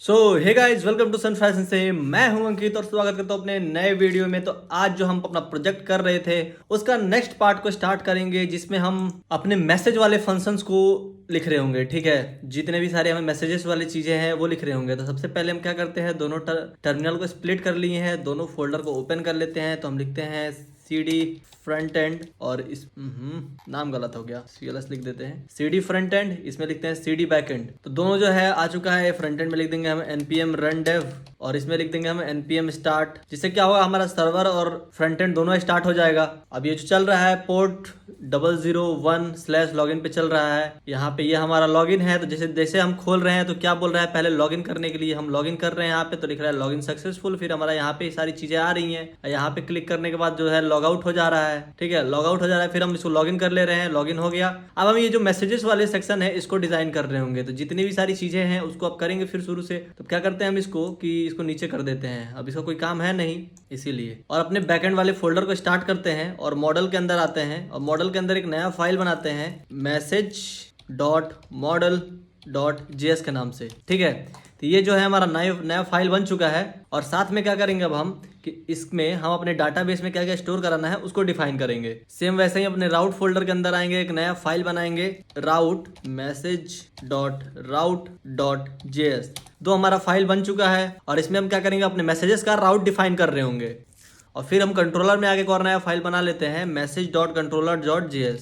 So hey guys, welcome to sun fashion से। मैं हूं अंकित और स्वागत करता हूं अपने नए वीडियो में। तो आज जो हम अपना प्रोजेक्ट कर रहे थे उसका नेक्स्ट पार्ट को स्टार्ट करेंगे, जिसमें हम अपने मैसेज वाले फंक्शंस को लिख रहे होंगे। ठीक है, जितने भी सारे हमें मैसेजेस वाली चीजें हैं वो लिख रहे होंगे। तो सबसे पहले हम क्या करते हैं, दोनों टर्मिनल को स्प्लिट कर लिए हैं, दोनों फोल्डर को ओपन कर लेते हैं। तो हम लिखते हैं CD फ्रंट एंड, और इस नाम गलत हो गया, CLS लिख देते हैं। CD फ्रंट एंड, इसमें लिखते हैं CD बैक एंड। तो दोनों जो है आ चुका है। फ्रंट एंड में लिख देंगे हम npm run dev, और इसमें लिख देंगे हम npm start, जिससे क्या होगा, हमारा सर्वर और फ्रंट एंड दोनों स्टार्ट हो जाएगा। अब ये जो चल रहा है पोर्ट 001/login पे चल रहा है। यहाँ पे ये हमारा लॉगिन है। तो जैसे जैसे हम खोल रहे हैं तो क्या बोल रहा है, पहले लॉगिन करने के लिए हम लॉगिन कर रहे हैं यहाँ पे, तो लिख रहा है लॉगिन सक्सेसफुल। फिर हमारा यहाँ पे सारी चीजें आ रही हैं। यहाँ पे क्लिक करने के बाद जो है लॉग आउट हो जा रहा है। ठीक है, लॉग आउट हो जा रहा है। फिर हम इसको लॉगिन कर ले रहे हैं, लॉगिन हो गया। अब हम ये जो मैसेजेस वाले सेक्शन है इसको डिजाइन कर रहे होंगे। तो जितनी भी सारी चीजें हैं उसको अब करेंगे फिर शुरू से। तो क्या करते हैं हम इसको कि इसको नीचे कर देते हैं। अब इसका कोई काम है नहीं इसीलिए, और अपने बैकएंड वाले फोल्डर को स्टार्ट करते हैं और मॉडल के अंदर आते हैं, और मॉडल के अंदर एक नया फाइल बनाते हैं message.model.js के नाम से। ठीक है, तो ये जो है हमारा नया फाइल बन चुका है। और साथ में क्या करेंगे अब हम कि इसमें हम अपने डाटाबेस में क्या क्या स्टोर कराना है उसको डिफाइन करेंगे। सेम वैसे ही अपने राउट फोल्डर के अंदर आएंगे, एक नया फाइल बनाएंगे राउट message.route.js। दो हमारा फाइल बन चुका है, और इसमें हम क्या करेंगे, अपने मैसेजेस का राउट डिफाइन कर रहे होंगे। और फिर हम कंट्रोलर में आगे एक और नया फाइल बना लेते हैं message.controller.js।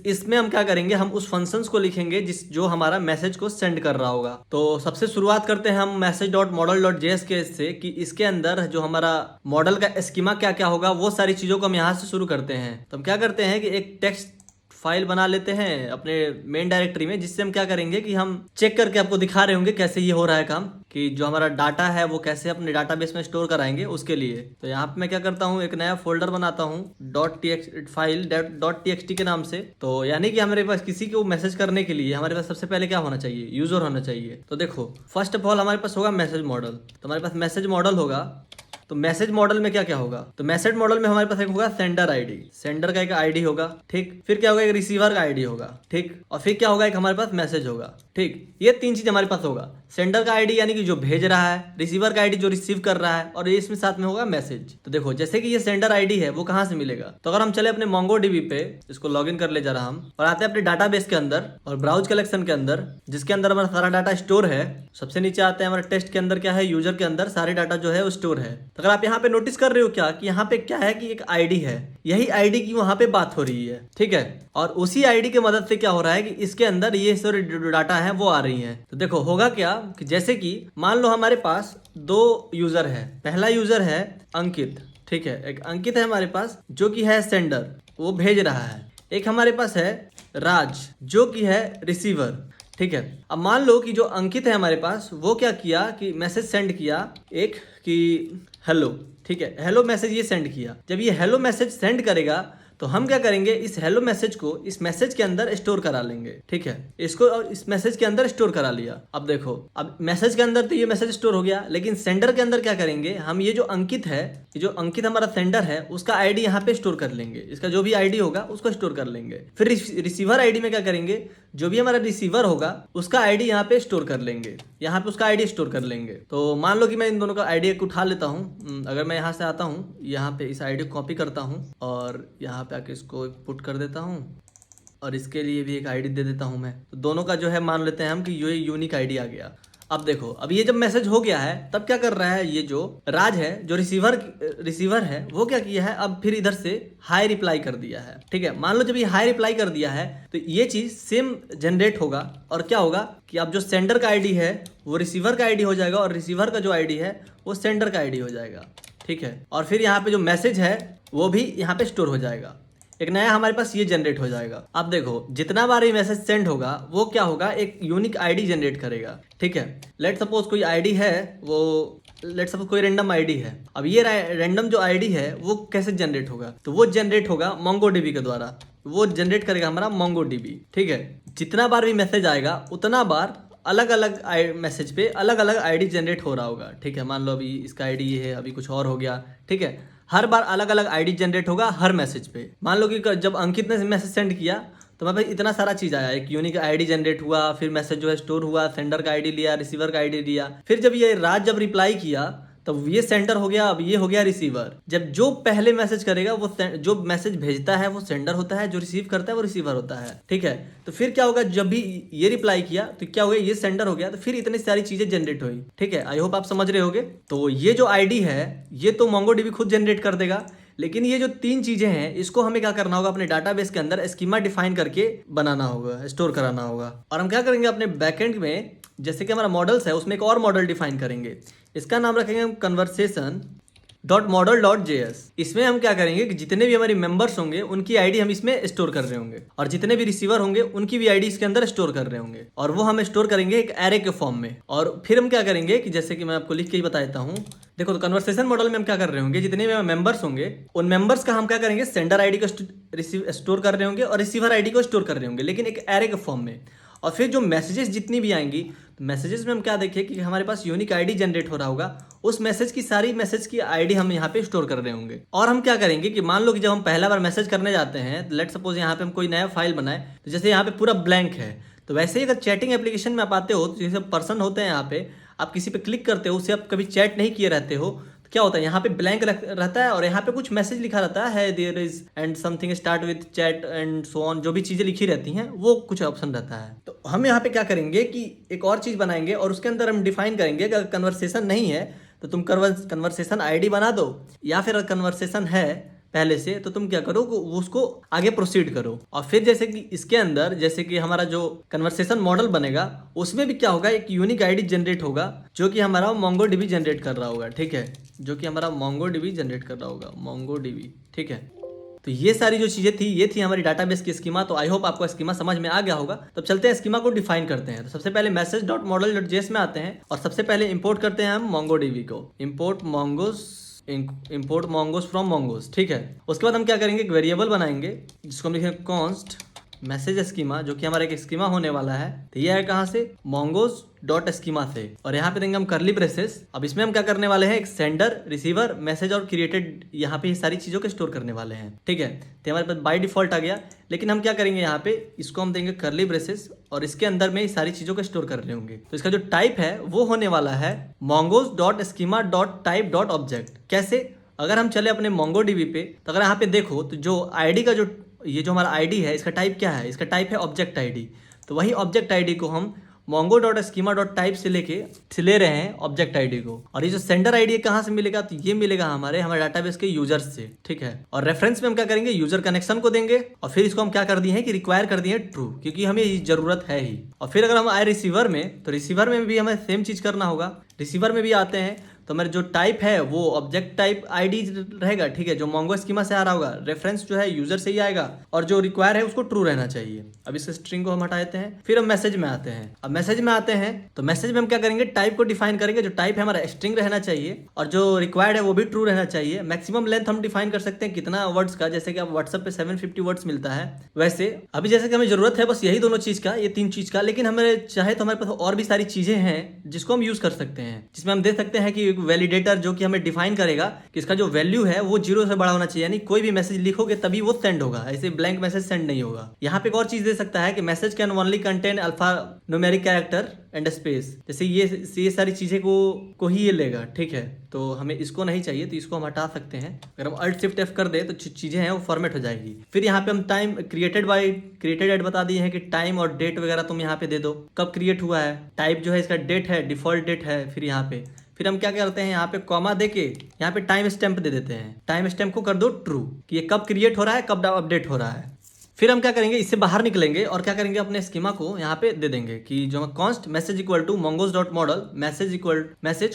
इसमें हम क्या करेंगे, हम उस फंक्शंस को लिखेंगे जो हमारा मैसेज को सेंड कर रहा होगा। तो सबसे शुरुआत करते हैं हम message.model.js के से, कि इसके अंदर जो हमारा मॉडल का स्कीमा क्या क्या होगा वो सारी चीजों को हम यहाँ से शुरू करते हैं। तो हम क्या करते हैं कि एक टेक्स्ट फाइल बना लेते हैं अपने मेन डायरेक्टरी में, जिससे हम क्या करेंगे कि हम चेक करके आपको दिखा रहे होंगे कैसे ये हो रहा है काम, कि जो हमारा डाटा है वो कैसे अपने डाटाबेस में स्टोर कराएंगे उसके लिए। तो यहाँ पे मैं क्या करता हूँ, एक नया फोल्डर बनाता हूँ .txt के नाम से। तो यानी कि हमारे पास किसी को मैसेज करने के लिए हमारे पास सबसे पहले क्या होना चाहिए, यूजर होना चाहिए। तो देखो, फर्स्ट ऑफ ऑल हमारे पास होगा मैसेज मॉडल। तो हमारे पास मैसेज मॉडल होगा। तो मैसेज मॉडल में क्या क्या होगा, तो मैसेज मॉडल में हमारे पास एक होगा सेंडर आईडी, सेंडर का एक आईडी होगा। ठीक, फिर क्या होगा, एक रिसीवर का आईडी होगा। ठीक, और फिर क्या होगा, एक हमारे पास मैसेज होगा। ठीक, ये तीन चीज हमारे पास होगा। सेंडर का आईडी यानी कि जो भेज रहा है, रिसीवर का आईडी जो रिसीव कर रहा है, और ये इसमें साथ में होगा मैसेज। तो देखो, जैसे कि ये सेंडर आईडी है वो कहाँ से मिलेगा, तो अगर हम चले अपने MongoDB पे, इसको लॉगिन कर ले जरा हम, और आते हैं अपने डाटाबेस के अंदर और ब्राउज कलेक्शन के अंदर, जिसके अंदर हमारा सारा डाटा स्टोर है। सबसे नीचे आते हैं हमारे टेस्ट के अंदर, क्या है, यूजर के अंदर सारे डाटा जो है वो स्टोर है। तो अगर आप यहाँ पे नोटिस कर रहे हो क्या, कि यहाँ पे क्या है कि एक आईडी है, यही आईडी की वहां पे बात हो रही है। ठीक है, और उसी आईडी की मदद से क्या हो रहा है कि इसके अंदर ये सारे डाटा है वो आ रही है। तो देखो होगा क्या, कि जैसे कि मान लो हमारे पास दो यूजर है। पहला यूजर है अंकित। ठीक है, एक अंकित है हमारे पास जो कि है सेंडर, वो भेज रहा है। एक हमारे पास है राज जो कि है रिसीवर। ठीक है, अब मान लो कि जो अंकित है हमारे पास वो क्या किया कि मैसेज सेंड किया एक कि हेलो। ठीक है, हेलो मैसेज ये सेंड किया। जब ये हेलो मैसेज सेंड करेगा तो हम क्या करेंगे, इस हेलो मैसेज को इस मैसेज के अंदर स्टोर करा लेंगे। ठीक है, इसको इस मैसेज के अंदर स्टोर करा लिया। अब देखो, अब मैसेज के अंदर तो ये मैसेज स्टोर हो गया, लेकिन सेंडर के अंदर क्या करेंगे हम, ये जो अंकित है, ये जो अंकित हमारा सेंडर है, उसका आईडी यहाँ पे स्टोर कर लेंगे। इसका जो भी आईडी होगा उसको स्टोर कर लेंगे। फिर रिसीवर आईडी में क्या करेंगे, जो भी हमारा रिसीवर होगा उसका आईडी यहाँ पे स्टोर कर लेंगे, यहाँ पे उसका आईडी स्टोर कर लेंगे। तो मान लो कि मैं इन दोनों का आईडी उठा लेता हूँ। अगर मैं यहाँ से आता हूँ, यहाँ पे इस आईडी को कॉपी करता हूँ और यहाँ पे आके इसको पुट कर देता हूँ, और इसके लिए भी एक आईडी दे देता हूँ मैं। तो दोनों का जो है मान लेते हैं हम कि ये यूनिक आईडी आ गया। अब देखो, अब ये जब मैसेज हो गया है तब क्या कर रहा है, ये जो राज है जो रिसीवर है वो क्या किया है, अब फिर इधर से हाई रिप्लाई कर दिया है। ठीक है, मान लो जब ये हाई रिप्लाई कर दिया है तो ये चीज सेम जनरेट होगा, और क्या होगा कि अब जो सेंडर का आईडी है वो रिसीवर का आईडी हो जाएगा, और रिसीवर का जो आईडी है वो सेंडर का आईडी हो जाएगा। ठीक है, और फिर यहाँ पे जो मैसेज है वो भी यहाँ पे स्टोर हो जाएगा। एक नया हमारे पास ये जनरेट हो जाएगा। अब देखो, जितना बार ये मैसेज सेंड होगा वो क्या होगा, एक यूनिक आईडी जनरेट करेगा। ठीक है, लेट सपोज कोई आईडी है, वो लेट सपोज कोई रैंडम आईडी है। अब ये रैंडम जो आईडी है वो कैसे जनरेट होगा, तो वो जनरेट होगा MongoDB के द्वारा। वो जनरेट करेगा हमारा MongoDB। ठीक है, जितना बार भी मैसेज आएगा उतना बार अलग अलग मैसेज पे अलग अलग आईडी जनरेट हो रहा होगा। ठीक है, मान लो अभी इसका आईडी ये है, अभी कुछ और हो गया। ठीक है, हर बार अलग अलग आईडी जनरेट होगा हर मैसेज पे। मान लो कि जब अंकित ने मैसेज सेंड किया तो हमारे पास इतना सारा चीज आया, एक यूनिक आईडी जनरेट हुआ, फिर मैसेज जो है स्टोर हुआ, सेंडर का आईडी लिया, रिसीवर का आईडी लिया, फिर जब ये राज जब रिप्लाई किया तब ये सेंडर हो गया, अब ये हो गया रिसीवर। जब जो पहले मैसेज करेगा वो जो मैसेज भेजता है वो सेंडर होता है, जो रिसीव करता है वो रिसीवर होता है, ठीक है। तो फिर क्या होगा, जब भी ये रिप्लाई किया तो क्या हो गया, ये सेंडर हो गया, तो फिर इतनी सारी चीजें जनरेट हुई, ठीक है। आई होप आप समझ रहे होगे। तो ये जो आईडी है ये तो मोंगोडीबी खुद जनरेट कर देगा, लेकिन ये जो तीन चीजें हैं इसको हमें क्या करना होगा, अपने डाटाबेस के अंदर स्कीमा डिफाइन करके बनाना होगा, स्टोर कराना होगा। और हम क्या करेंगे, अपने बैकएंड में जैसे कि हमारा मॉडल्स है उसमें एक और मॉडल डिफाइन करेंगे, इसका नाम रखेंगे हम conversation dot model dot JS. इसमें हम क्या करेंगे कि जितने भी हमारे मेंबर्स होंगे उनकी आईडी हम इसमें स्टोर कर रहे होंगे, और जितने भी रिसीवर होंगे उनकी भी आईडी इसके अंदर स्टोर कर रहे होंगे, और वो हम स्टोर करेंगे एक एरे के फॉर्म में। और फिर हम क्या करेंगे कि जैसे कि मैं आपको लिख के ही बता देता हूँ, देखो तो कन्वर्सेशन मॉडल में हम क्या कर रहे होंगे, जितने भी मेंबर्स होंगे उन मेंबर्स का हम क्या करेंगे, सेंडर आईडी को स्टोर कर रहे होंगे और रिसीवर आईडी को स्टोर कर रहे होंगे, लेकिन एक एरे के फॉर्म में। और फिर जो मैसेजेस जितनी भी आएंगी, तो मैसेजेस में हम क्या देखें कि हमारे पास यूनिक आईडी जनरेट हो रहा होगा, उस मैसेज की सारी मैसेज की आईडी हम यहाँ पे स्टोर कर रहे होंगे। और हम क्या करेंगे कि मान लो कि जब हम पहला बार मैसेज करने जाते हैं, लेट सपोज यहाँ पे हम कोई नया फाइल बनाए, तो जैसे यहाँ पे पूरा ब्लैंक है, तो वैसे ही अगर चैटिंग एप्लीकेशन में आप आते हो, तो जैसे पर्सन होते हैं यहाँ पे, आप किसी पे क्लिक करते हो, उससे आप कभी चैट नहीं किए रहते हो, क्या होता है यहाँ पे ब्लैंक रहता है और यहाँ पे कुछ मैसेज लिखा रहता है, there is and something start with chat and so on, जो भी चीजें लिखी रहती हैं वो कुछ ऑप्शन रहता है। तो हम यहाँ पे क्या करेंगे कि एक और चीज बनाएंगे और उसके अंदर हम डिफाइन करेंगे कि अगर कन्वर्सेशन नहीं है तो तुम कन्वर्सेशन आईडी बना दो, या फिर अगर कन्वर्सेशन है पहले से तो तुम क्या करो, उसको आगे प्रोसीड करो। और फिर जैसे कि इसके अंदर जैसे कि हमारा जो कन्वर्सेशन मॉडल बनेगा उसमें भी क्या होगा, एक यूनिक आईडी जनरेट होगा जो कि हमारा मोंगोडीबी जनरेट कर रहा होगा, ठीक है, जो कि हमारा मोंगोडीबी जनरेट कर रहा होगा, मोंगोडीबी, ठीक है। तो ये सारी जो चीजें थी ये थी हमारी डाटाबेस की स्कीमा। तो आई होप आपको स्कीमा समझ में आ गया होगा। तो चलते हैं स्कीमा को डिफाइन करते हैं। तो सबसे पहले message dot model dot JS में आते हैं और सबसे पहले इंपोर्ट करते हैं हम मोंगोडीबी को, इंपोर्ट मोंगोस फ्रॉम मोंगोस, ठीक है। उसके बाद हम क्या करेंगे, एक वेरिएबल बनाएंगे जिसको हम लिखेंगे कॉन्स्ट मैसेज स्कीमा, जो कि हमारा एक स्कीमा होने वाला है। तो ये है कहाँ से, मोंगोस डॉट स्कीमा से, और यहाँ पे देंगे हम करली ब्रेसेस। अब इसमें हम क्या करने वाले हैं, एक सेंडर, रिसीवर, मैसेज और क्रिएटेड, यहाँ पे सारी चीजों को स्टोर करने वाले हैं, ठीक है। तो हमारे पास बाय डिफॉल्ट आ गया, लेकिन हम क्या करेंगे यहाँ पे इसको हम देंगे करली ब्रेसेस और इसके अंदर में सारी चीजों को स्टोर कर रहे होंगे। तो इसका जो टाइप है वो होने वाला है mongoose dot schema dot type dot object. कैसे, अगर हम चले अपने मोंगोडीबी पे तो अगर यहाँ पे देखो तो जो आईडी का जो ये जो हमारा आईडी है इसका टाइप क्या है, इसका टाइप है ऑब्जेक्ट आईडी। तो वही ऑब्जेक्ट आईडी को हम Mongo dot schema dot type से ले रहे हैं ऑब्जेक्ट आईडी को। और ये जो सेंडर आईडी कहाँ से मिलेगा, तो ये मिलेगा हमारे डाटाबेस के यूजर्स से, ठीक है। और रेफरेंस में हम क्या करेंगे, यूजर कनेक्शन को देंगे और फिर इसको हम क्या कर दिए हैं कि रिक्वायर कर दिए ट्रू, क्योंकि हमें ये जरूरत है ही। और फिर अगर हम आए रिसीवर में, तो रिसीवर में भी हमें सेम चीज करना होगा। रिसीवर में भी आते हैं तो हमारे जो टाइप है वो ऑब्जेक्ट टाइप आईडी रहेगा, ठीक है, जो मोंगो स्कीमा से आ रहा होगा। रेफरेंस जो है यूजर से ही आएगा और जो रिक्वायर है उसको ट्रू रहना चाहिए। अब इस स्ट्रिंग को हम हटा देते हैं। फिर हम मैसेज में आते हैं। अब मैसेज में आते हैं तो मैसेज में हम क्या करेंगे, टाइप को डिफाइन करेंगे। जो टाइप है हमारा स्ट्रिंग रहना चाहिए और जो रिक्वायर्ड है वो भी ट्रू रहना चाहिए। मैक्सिमम लेंथ हम डिफाइन कर सकते हैं कितना वर्ड्स का, जैसे कि आप व्हाट्सएप पे 750 वर्ड्स मिलता है, वैसे अभी जैसे कि हमें जरूरत है बस यही दोनों चीज का, ये तीन चीज का। लेकिन हमें चाहे तो हमारे पास और भी सारी चीजें हैं जिसको हम यूज कर सकते हैं, जिसमें हम दे सकते हैं कि वैलिडेटर जो कि हमें डिफाइन करेगा कि इसका जो वैल्यू है वो 0 से बड़ा होना चाहिए, यानी कोई भी मैसेज लिखोगे तभी वो सेंड होगा, ऐसे ब्लैंक मैसेज सेंड नहीं होगा। यहाँ पे एक और चीज दे सकता है कि message can only contain alpha numeric character and space, जैसे ये सारी चीजें को ही ये लेगा, ठीक है। तो हमें इसको नहीं चाहिए तो इसको हम हटा सकते हैं। अगर हम अल्ट शिफ्ट एफ कर दे तो चीजें हैं वो फॉर्मेट हो जाएगी। फिर यहाँ पे हम टाइम क्रिएटेड एट बता दिए हैं कि टाइम और डेट वगैरह तुम यहाँ पे दे दो, कब क्रिएट हुआ है। टाइप जो है इसका डेट है, डिफॉल्ट डेट है। फिर हम क्या करते हैं, यहाँ पे कॉमा देके यहाँ पे टाइम स्टैम्प दे देते हैं। टाइम स्टैम्प को कर दो ट्रू, कि ये कब क्रिएट हो रहा है, कब अपडेट हो रहा है। फिर हम क्या करेंगे, इससे बाहर निकलेंगे और क्या करेंगे, अपने स्कीमा को यहाँ पे दे देंगे कि जो const message equal to mongoose dot model message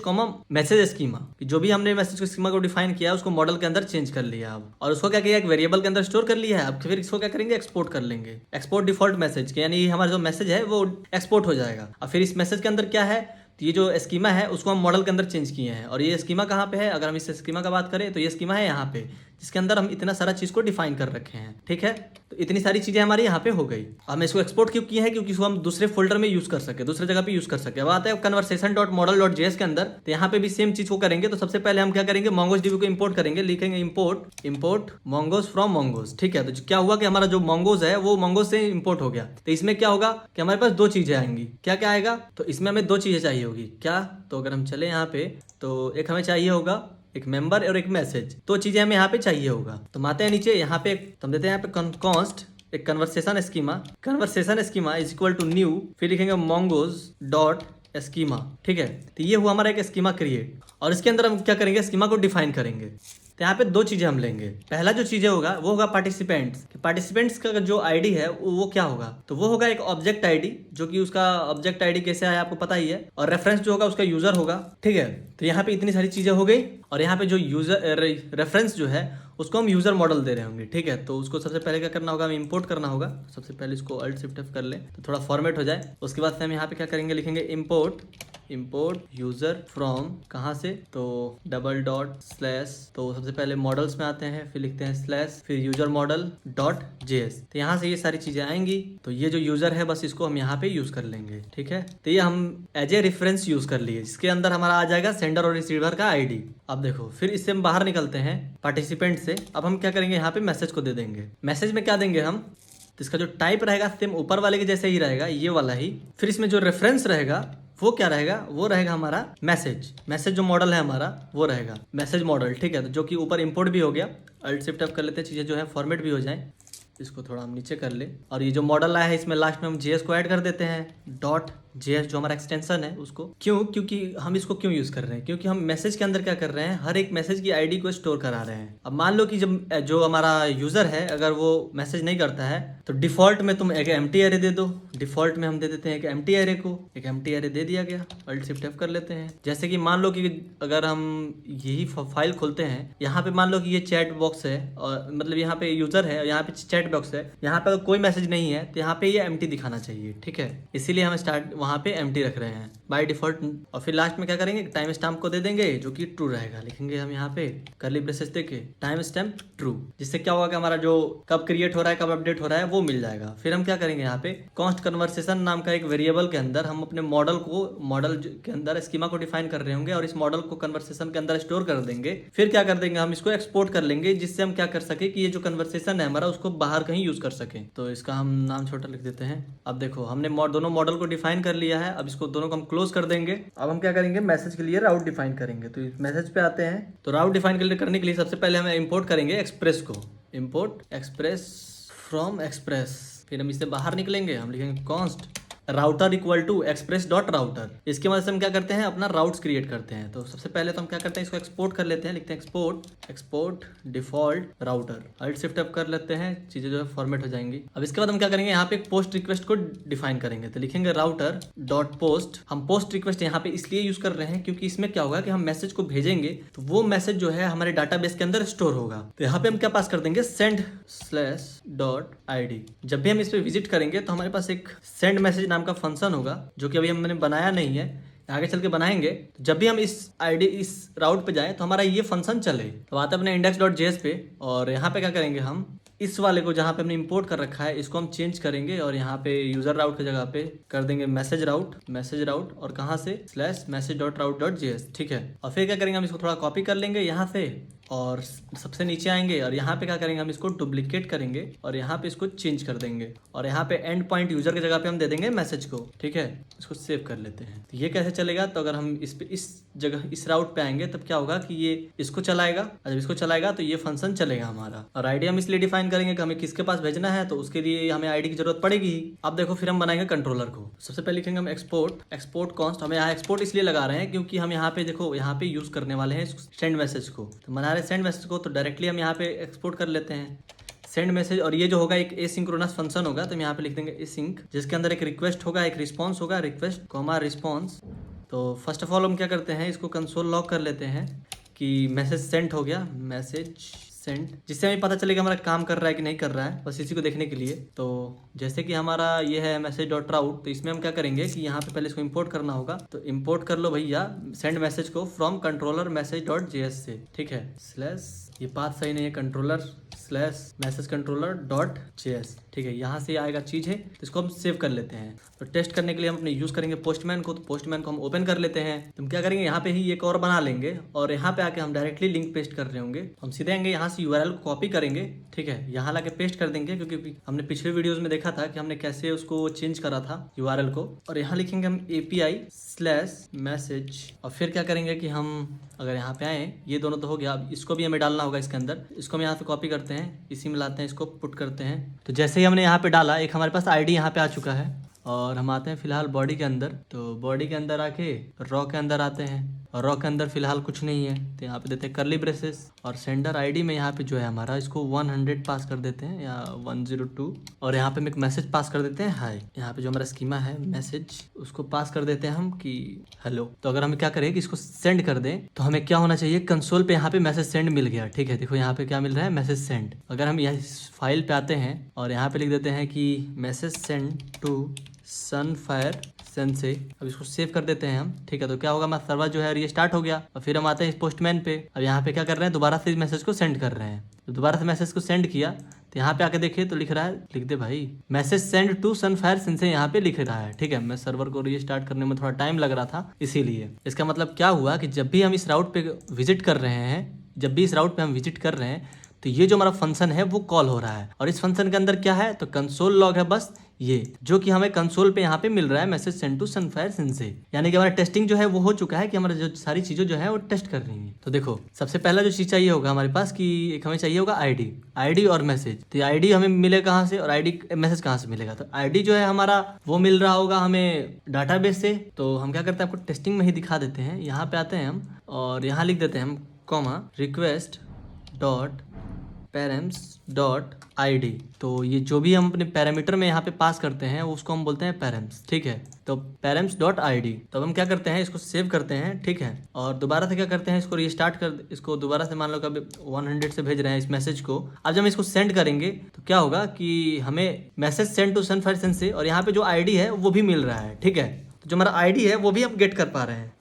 comma message schema. जो भी हमने मैसेज स्कीमा को डिफाइन किया है उसको मॉडल के अंदर चेंज कर लिया अब, और उसको क्या किया, एक वेरिएबल के अंदर स्टोर कर लिया है। अब फिर इसको क्या करेंगे, एक्सपोर्ट कर लेंगे, एक्सपोर्ट डिफॉल्ट मैसेज के, यानी हमारा जो मैसेज है वो एक्सपोर्ट हो जाएगा। और फिर इस मैसेज के अंदर क्या है, तो ये जो स्कीमा है उसको हम मॉडल के अंदर चेंज किए हैं। और ये स्कीमा कहाँ पे है, अगर हम इस स्कीमा का बात करें तो ये स्कीमा है यहाँ पे, जिसके अंदर हम इतना सारा चीज को डिफाइन कर रखे हैं। ठीक है, तो इतनी सारी चीजें हमारी यहाँ पे हो गई। हम इसको एक्सपोर्ट क्यों किए हैं, क्योंकि इसको हम दूसरे फोल्डर में यूज कर सके, दूसरे जगह पे यूज कर सके। अब आता है conversation.model.js के अंदर, तो यहाँ पे भी सेम चीज को करेंगे। तो सबसे पहले हम क्या करेंगे, MongoDB को इंपोर्ट करेंगे, लिखेंगे इंपोर्ट mongoose फ्रॉम mongoose। ठीक है, तो क्या हुआ कि हमारा जो mongoose है वो mongoose से इंपोर्ट हो गया। तो इसमें क्या होगा कि हमारे पास दो चीजें आएंगी। क्या क्या आएगा, तो इसमें हमें दो चीजें चाहिए होगी। क्या, तो अगर हम चले यहाँ पे, तो एक हमें चाहिए होगा एक मेंबर और एक मैसेज, दो चीजें हमें यहाँ पे चाहिए होगा। तो आते हैं नीचे, यहाँ पे हम देते हैं यहाँ पे कॉन्स्ट एक conversation schema is equal to new, फिर लिखेंगे mongoose डॉट स्कीमा। ठीक है, तो ये हुआ हमारा एक स्कीमा क्रिएट, और इसके अंदर हम क्या करेंगे, स्कीमा को डिफाइन करेंगे। तो यहाँ पे दो चीजें हम लेंगे। पहला जो चीजें होगा वो होगा पार्टिसिपेंट्स का जो आईडी है वो क्या होगा, तो वो होगा एक ऑब्जेक्ट आईडी, जो कि उसका ऑब्जेक्ट आईडी कैसे आया आपको पता ही है, और रेफरेंस जो होगा उसका यूजर होगा। ठीक है, तो यहाँ पे इतनी सारी चीजें हो गई, और यहाँ पे जो यूजर रेफरेंस जो है उसको हम यूजर मॉडल दे रहे होंगे। ठीक है, तो उसको सबसे पहले क्या करना होगा, हमें इंपोर्ट करना होगा। सबसे पहले इसको Alt Shift F कर ले तो थोड़ा फॉर्मेट हो जाए। उसके बाद से हम यहाँ पे क्या करेंगे, लिखेंगे इंपोर्ट यूजर फ्रॉम, कहाँ से, तो // तो सबसे पहले मॉडल्स में आते हैं, फिर लिखते हैं / फिर यूजर मॉडल डॉट JS। तो यहाँ से ये सारी चीजें आएंगी। तो ये जो यूजर है बस इसको हम यहाँ पे यूज कर लेंगे। ठीक है, तो ये हम एज ए रेफरेंस यूज कर लिए, जिसके अंदर हमारा आ जाएगा सेंडर और रिसीवर का आईडी। अब देखो, फिर इससे हम बाहर निकलते हैं पार्टिसिपेंट से। अब हम क्या करेंगे, यहाँ पे मैसेज को दे देंगे। मैसेज में क्या देंगे हम, तो इसका जो टाइप रहेगा सेम ऊपर वाले के जैसे ही रहेगा, ये वाला ही। फिर इसमें जो रेफरेंस रहेगा वो क्या रहेगा, वो रहेगा हमारा मैसेज जो मॉडल है हमारा वो रहेगा मैसेज मॉडल। ठीक है, तो जो कि ऊपर इंपोर्ट भी हो गया। Alt Shift F कर लेते हैं, चीजें जो है फॉर्मेट भी हो जाए। इसको थोड़ा हम नीचे कर ले, और ये जो मॉडल आया है इसमें लास्ट में हम JS को ऐड कर देते हैं, डॉट JS जो हमारा एक्सटेंशन है उसको। क्योंकि हम इसको क्यों यूज कर रहे हैं, क्योंकि हम मैसेज के अंदर क्या कर रहे हैं, हर एक मैसेज की आईडी को स्टोर करा रहे हैं। अब मान लो कि जब जो हमारा यूजर है अगर वो मैसेज नहीं करता है, तो डिफॉल्ट में तुम एक एम्प्टी एरे दे दो। डिफॉल्ट में हम दे देते हैं एक एम्प्टी एरे को, एक एम्प्टी एरे दे दिया गया। Alt Shift F कर लेते हैं। जैसे कि मान लो कि अगर हम यही फाइल खोलते हैं, यहाँ पे मान लो कि ये चैट बॉक्स है, और मतलब यहाँ पे यूजर है, यहाँ पे चैट बॉक्स है, यहाँ पे कोई मैसेज नहीं है, तो यहाँ पे ये एम्प्टी दिखाना चाहिए। ठीक है, इसीलिए हम वहाँ पे एम्प्टी रख रहे हैं बाय डिफॉल्ट। और फिर लास्ट में क्या करेंगे, टाइम स्टैम्प को दे देंगे जो कि ट्रू रहेगा। लिखेंगे हम यहाँ पे कर्ली ब्रेसेस देके टाइम स्टैम्प ट्रू, जिससे क्या होगा कि हमारा जो कब क्रिएट हो रहा है कब अपडेट हो रहा है वो मिल जाएगा। फिर हम क्या करेंगे, यहाँ पे कॉन्स्ट कन्वर्सेशन नाम का एक वेरिएबल के अंदर हम अपने मॉडल के अंदर स्कीमा को डिफाइन कर रहे होंगे, और इस मॉडल को कन्वर्सेशन के अंदर स्टोर कर देंगे। फिर क्या कर देंगे, हम इसको एक्सपोर्ट कर लेंगे, जिससे हम क्या कर सके कि ये जो कन्वर्सेशन है हमारा उसको बाहर कहीं यूज कर सके। तो इसका हम नाम छोटा लिख देते हैं। अब देखो, हमने दोनों मॉडल को डिफाइन कर लिया है। अब इसको दोनों को हम क्लोज कर देंगे। अब हम क्या करेंगे, मैसेज के लिए राउट डिफाइन करेंगे। तो इस मैसेज पे आते हैं, तो राउट डिफाइन करने के लिए सबसे पहले हमें इंपोर्ट करेंगे एक्सप्रेस को, इंपोर्ट एक्सप्रेस फ्रॉम एक्सप्रेस। फिर हम इससे बाहर निकलेंगे, हम लिखेंगे const router equal to express dot router. इसके मदद से हम क्या करते हैं, अपना राउट्स क्रिएट करते हैं। तो सबसे पहले तो हम क्या करते हैं, इसको एक्सपोर्ट कर लेते हैं, लिखते हैं export default router. Alt Shift F कर लेते हैं, चीजें जो है फॉर्मेट हो जाएंगी। अब इसके बाद हम क्या करेंगे, यहाँ पे एक पोस्ट रिक्वेस्ट को डिफाइन करेंगे। तो लिखेंगे राउटर डॉट पोस्ट। हम पोस्ट रिक्वेस्ट यहाँ पे इसलिए यूज कर रहे हैं क्योंकि इसमें क्या होगा कि हम मैसेज को भेजेंगे तो वो मैसेज जो है हमारे डाटाबेस के अंदर स्टोर होगा। तो यहाँ पे हम क्या पास कर देंगे, सेंड /id। जब भी हम इस पे विजिट करेंगे तो हमारे पास एक सेंड मैसेज नाम का फंक्शन होगा, जो कि अभी हमने बनाया नहीं है, आगे चल के बनाएंगे। तो जब भी हम इस राउट पे जाएं तो हमारा ये फंक्शन चले। तो आते हैं अपने index.js पे, और यहाँ पे क्या करेंगे, हम इस वाले को जहाँ पे हमने इंपोर्ट कर रखा है इसको हम चेंज करेंगे, और यहाँ पे यूजर राउट की जगह पे कर देंगे मैसेज राउट, और कहाँ से /message.route.js। ठीक है, और फिर क्या करेंगे, हम इसको थोड़ा कॉपी कर लेंगे यहाँ से, और सबसे नीचे आएंगे, और यहाँ पे क्या करेंगे, हम इसको डुप्लीकेट करेंगे और यहाँ पे इसको चेंज कर देंगे, और यहाँ पे एंड पॉइंट यूजर की जगह पे हम दे देंगे मैसेज को। ठीक है, इसको सेव कर लेते हैं। तो ये कैसे चलेगा, तो अगर हम इस जगह इस राउट पे आएंगे तब क्या होगा कि ये इसको चलाएगा, और जब इसको चलाएगा तो ये फंक्शन चलेगा हमारा। और आईडी हम इसलिए डिफाइन करेंगे कि हमें किसके पास भेजना है, तो उसके लिए हमें आईडी की जरूरत पड़ेगी। अब देखो, फिर हम बनाएंगे कंट्रोलर को। सबसे पहले लिखेंगे हम एक्सपोर्ट कॉन्स्ट। हमें यहाँ एक्सपोर्ट इसलिए लगा रहे हैं क्योंकि हम यहाँ पे देखो, यहाँ पे यूज करने वाले हैं सेंड मैसेज को। तो बना रहे सेंड मैसेज को, तो डायरेक्टली हम यहाँ पे एक्सपोर्ट कर लेते हैं सेंड मैसेज। और ये जो होगा एक एसिंक्रोनस फंक्शन होगा, तो हम यहाँ पे लिख देंगे एसिंक, जिसके अंदर एक रिक्वेस्ट होगा, एक रिस्पॉन्स होगा, रिक्वेस्ट कॉमा रिस्पॉन्स। तो फर्स्ट ऑफ ऑल हम क्या करते हैं, इसको कंसोल लॉग कर लेते हैं कि मैसेज सेंड हो गया, मैसेज सेंड, जिससे हमें पता चलेगा हमारा काम कर रहा है कि नहीं कर रहा है, बस इसी को देखने के लिए। तो जैसे कि हमारा ये है मैसेज डॉट राउट, तो इसमें हम क्या करेंगे कि यहाँ पे पहले इसको इंपोर्ट करना होगा। तो इंपोर्ट कर लो भैया सेंड मैसेज को from controller message dot JS से, ठीक है, स्लैश, ये पाथ सही नहीं है, controller slash message controller dot JS, ठीक है, यहाँ से आएगा चीज़ है, तो इसको हम सेव कर लेते हैं। तो टेस्ट करने के लिए हम अपने यूज़ करेंगे पोस्टमैन को, तो पोस्टमैन को हम ओपन कर लेते हैं। तो हम क्या करेंगे, यहाँ पे ही एक और बना लेंगे और यहाँ पे आके हम डायरेक्टली लिंक पेस्ट कर रहे होंगे। हम सीधे आएंगे यहाँ से यूआरएल को कॉपी करेंगे, ठीक है, यहाँ लाके पेस्ट कर देंगे, क्योंकि हमने पिछले वीडियोज़ में देखा था कि हमने कैसे उसको चेंज करा था यूआरएल को। और यहाँ लिखेंगे हम API स्लैश मैसेज, और फिर क्या करेंगे कि हम अगर यहाँ पे आए, ये दोनों तो हो गया, अब इसको भी हमें डालना होगा इसके अंदर। इसको हम यहाँ से कॉपी करते हैं, इसी में लाते हैं, इसको पुट करते हैं। तो जैसे ही हमने यहाँ पे डाला, एक हमारे पास आईडी यहाँ पे आ चुका है, और हम आते हैं फिलहाल बॉडी के अंदर। तो बॉडी के अंदर आके रॉ के अंदर आते हैं, और रॉ के अंदर फिलहाल कुछ नहीं है, तो यहाँ पे देते हैं कर्ली ब्रेसेस, और सेंडर आईडी में यहाँ पे जो है हमारा, इसको 100 पास कर देते हैं या 102, और यहाँ पे हम एक मैसेज पास कर देते हैं हाय। यहाँ पे जो हमारा स्कीमा है मैसेज, उसको पास कर देते हैं हम कि हेलो। तो अगर हमें क्या करें कि इसको सेंड कर दें, तो हमें क्या होना चाहिए, कंसोल पे यहाँ पे मैसेज सेंड मिल गया, ठीक है, देखो यहाँ पे क्या मिल रहा है, मैसेज सेंड। अगर हम यहाँ फाइल पे आते हैं और यहाँ पे लिख देते हैं कि message send to Sunfire sense, अब इसको सेव कर देते हैं हम, ठीक है। तो क्या होगा, हमारा सर्वर जो है ये स्टार्ट हो गया, और फिर हम आते हैं इस पोस्टमैन पे। अब यहाँ पे क्या कर रहे हैं, दोबारा से इस मैसेज को सेंड कर रहे हैं। तो दोबारा से मैसेज को सेंड किया, तो यहाँ पे आके देखिए तो लिख रहा है, लिख दे भाई message send to Sunfire sense, यहाँ पे लिख रहा है, ठीक है। मैं सर्वर को रीस्टार्ट करने में थोड़ा टाइम लग रहा था, इसीलिए। इसका मतलब क्या हुआ कि जब भी हम इस राउट पे विजिट कर रहे हैं, जब भी इस राउट पे हम विजिट कर रहे हैं, तो ये जो हमारा फंक्शन है वो कॉल हो रहा है। और इस फंक्शन के अंदर क्या है, तो कंसोल लॉग है, बस ये जो कि हमें कंसोल पे यहाँ पे मिल रहा है, message send to Sunfire sense, यानी कि हमारा टेस्टिंग जो है वो हो चुका है, कि हमारा जो सारी चीजें जो है वो टेस्ट कर रही हैं। तो देखो सबसे पहला जो चीज चाहिए होगा हमारे पास, कि एक हमें चाहिए होगा आईडी और मैसेज। तो आईडी हमें मिले कहाँ से, और आईडी मैसेज कहाँ से मिलेगा। तो आईडी जो है हमारा वो मिल रहा होगा हमें डाटाबेस से। तो हम क्या करते हैं, आपको टेस्टिंग में ही दिखा देते हैं। यहाँ पे आते हैं हम, और यहाँ लिख देते हैं हम comma request dot params dot ID। तो ये जो भी हम अपने पैरामीटर में यहाँ पे पास करते हैं उसको हम बोलते हैं पैरम्स, ठीक है। तो पैरम्स डॉट ID, तो हम क्या करते हैं, इसको सेव करते हैं, ठीक है। और दोबारा से क्या करते हैं, इसको रीस्टार्ट कर, इसको दोबारा से मान लो कभी 100 से भेज रहे हैं इस मैसेज को। अब जब हम इसको सेंड करेंगे तो क्या होगा कि हमें message send to Sunfire sense, और यहाँ पे जो ID है वो भी मिल रहा है, ठीक है। तो जो हमारा ID है वो भी हम गेट कर पा रहे हैं।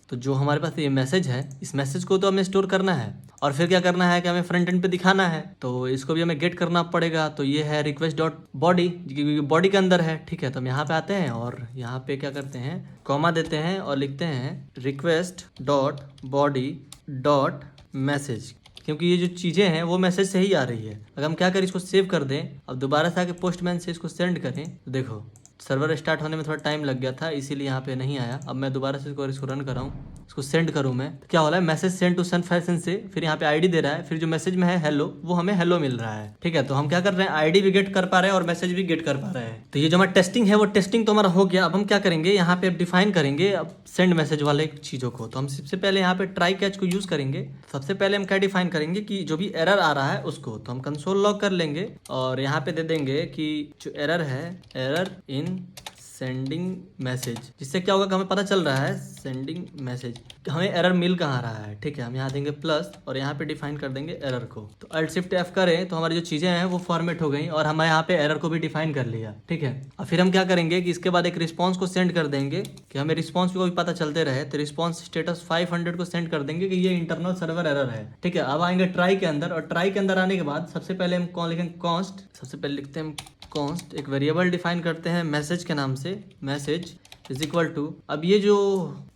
तो जो हमारे पास ये मैसेज है, इस मैसेज को तो हमें स्टोर करना है, और फिर क्या करना है कि हमें फ्रंट एंड पे दिखाना है। तो इसको भी हमें गेट करना पड़ेगा। तो ये है रिक्वेस्ट डॉट बॉडी, क्योंकि बॉडी के अंदर है, ठीक है। तो हम यहाँ पे आते हैं, और यहाँ पे क्या करते हैं, कॉमा देते हैं और लिखते हैं request dot body dot message, क्योंकि ये जो चीज़ें हैं वो मैसेज से ही आ रही है। अगर हम क्या करें, इसको सेव कर दें, अब दोबारा से आके पोस्टमैन से इसको सेंड करें, तो देखो सर्वर स्टार्ट होने में थोड़ा टाइम लग गया था, इसीलिए यहाँ पे नहीं आया। अब मैं दोबारा से इसको रन कर रहा हूँ, इसको सेंड करूँ मैं, तो क्या हो रहा है, message send to Sunfire sense, फिर यहाँ पे ID दे रहा है, फिर जो मैसेज में है हेलो, वो हमें हेलो मिल रहा है, ठीक है। तो हम क्या कर रहे हैं, ID भी गेट कर पा रहे हैं और मैसेज भी गेट कर पा रहे हैं। तो ये जो हमारा टेस्टिंग है वो टेस्टिंग तो हमारा हो गया। अब हम क्या करेंगे, यहाँ पे डिफाइन करेंगे अब सेंड मैसेज वाले चीज़ों को। तो हम सबसे पहले यहाँ पे ट्राई कैच को यूज़ करेंगे। सबसे पहले हम क्या डिफाइन करेंगे कि जो भी एरर आ रहा है उसको, तो हम कंसोल लॉग कर लेंगे, और यहाँ पे दे देंगे कि जो एरर है, एरर इन सेंडिंग मैसेज, जिससे क्या होगा कि हमें पता चल रहा है सेंडिंग मैसेज, हमें एरर मिल कहाँ रहा है, ठीक है। हम यहाँ देंगे प्लस, और यहाँ पे डिफाइन कर देंगे एरर को। तो Alt Shift F करें तो हमारी जो चीज़ें हैं वो फॉर्मेट हो गई, और हमें यहाँ पे एरर को भी डिफाइन कर लिया, ठीक है। और फिर हम क्या करेंगे कि इसके बाद एक रिस्पॉन्स को सेंड कर देंगे, कि हमें रिस्पॉन्स को भी पता चलते रहे। तो रिस्पॉन्स स्टेटस 500 को सेंड कर देंगे कि ये इंटरनल सर्वर एरर है, ठीक है। अब आएंगे ट्राई के अंदर, और ट्राई के अंदर आने के बाद सबसे पहले हम कौन लिखेंगे, कॉन्स्ट, सबसे पहले लिखते हैं कॉन्स्ट, एक वेरिएबल डिफाइन करते हैं मैसेज के नाम से, मैसेज इज इक्वल टू, अब ये जो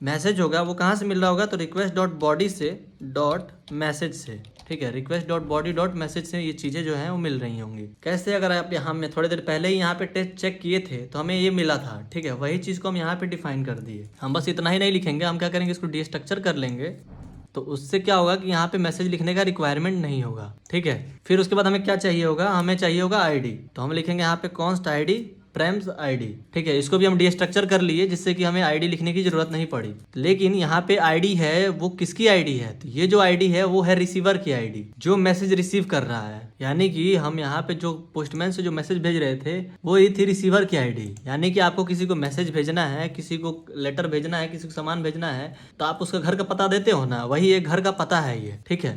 मैसेज होगा वो कहाँ से मिल रहा होगा, तो रिक्वेस्ट डॉट बॉडी से डॉट मैसेज से, ठीक है। Request dot body dot message से ये चीज़ें जो हैं वो मिल रही होंगी। कैसे, अगर आप हमने थोड़ी देर पहले ही यहाँ पे टेस्ट चेक किए थे तो हमें ये मिला था, ठीक है। वही चीज़ को हम यहाँ पे डिफाइन कर दिए। हम बस इतना ही नहीं लिखेंगे, हम क्या करेंगे, इसको डीस्ट्रक्चर कर लेंगे। तो उससे क्या होगा कि यहाँ पे मैसेज लिखने का रिक्वायरमेंट नहीं होगा, ठीक है। फिर उसके बाद हमें क्या चाहिए होगा, हमें चाहिए होगा ID। तो हम लिखेंगे यहाँ पे कॉन्स्ट ID प्राइम्स ID, ठीक है। इसको भी हम डीस्ट्रक्चर कर लिए, जिससे कि हमें ID लिखने की जरूरत नहीं पड़ी। लेकिन यहाँ पे ID है वो किसकी ID है, तो ये जो ID है वो है रिसीवर की ID, जो मैसेज रिसीव कर रहा है। यानी कि हम यहाँ पे जो पोस्टमैन से जो मैसेज भेज रहे थे वो ये थी रिसीवर की ID। यानी कि आपको किसी को मैसेज भेजना है, किसी को लेटर भेजना है, किसी को सामान भेजना है, तो आप उसका घर का पता देते हो ना, वही एक घर का पता है ये, ठीक है।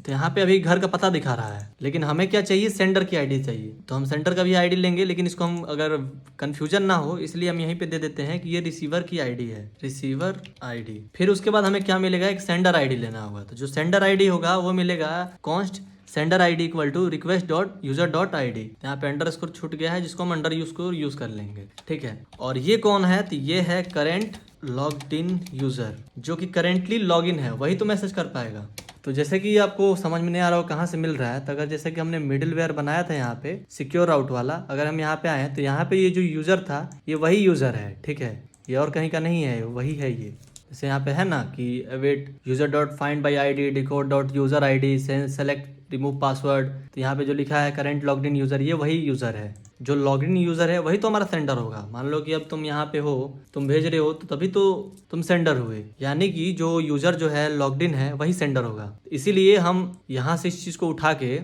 तो यहाँ पे अभी घर का पता दिखा रहा है, लेकिन हमें क्या चाहिए, सेंडर की आईडी चाहिए। तो हम सेंडर का भी आईडी लेंगे, लेकिन इसको हम अगर कंफ्यूजन ना हो इसलिए हम यहीं पे दे देते हैं कि ये रिसीवर की आईडी है, रिसीवर आईडी। फिर उसके बाद हमें क्या मिलेगा, एक सेंडर आईडी लेना होगा। तो जो सेंडर आईडी होगा वो मिलेगा const sender ID equal to request dot user dot I D. यहाँ पे अंडरस्कोर छूट गया है, जिसको हम अंडर यूज कर लेंगे, ठीक है। और ये कौन है, तो ये है करेंट लॉग्ड इन यूजर, जो कि करेंटली लॉग इन है, वही तो मैसेज कर पाएगा। तो जैसे कि आपको समझ में नहीं आ रहा हो कहाँ से मिल रहा है, तो अगर जैसे कि हमने मिडिल वेयर बनाया था यहाँ पे सिक्योर राउट वाला, अगर हम यहाँ पे आए तो यहाँ पे ये जो यूजर था ये वही यूजर है, ठीक है। ये और कहीं का नहीं है, वही है ये। जैसे यहाँ पे है ना कि await user dot find by I D decode dot user I D select remove password, तो यहाँ पे जो लिखा है करेंट लॉग्ड इन यूजर, ये वही यूजर है। जो लॉग इन यूजर है वही तो हमारा सेंडर होगा। मान लो कि अब तुम यहाँ पे हो, तुम भेज रहे हो, तो तभी तो तुम सेंडर हुए, यानी कि जो यूजर जो है लॉग्ड इन है वही सेंडर होगा। इसीलिए हम यहाँ से इस चीज़ को उठा के,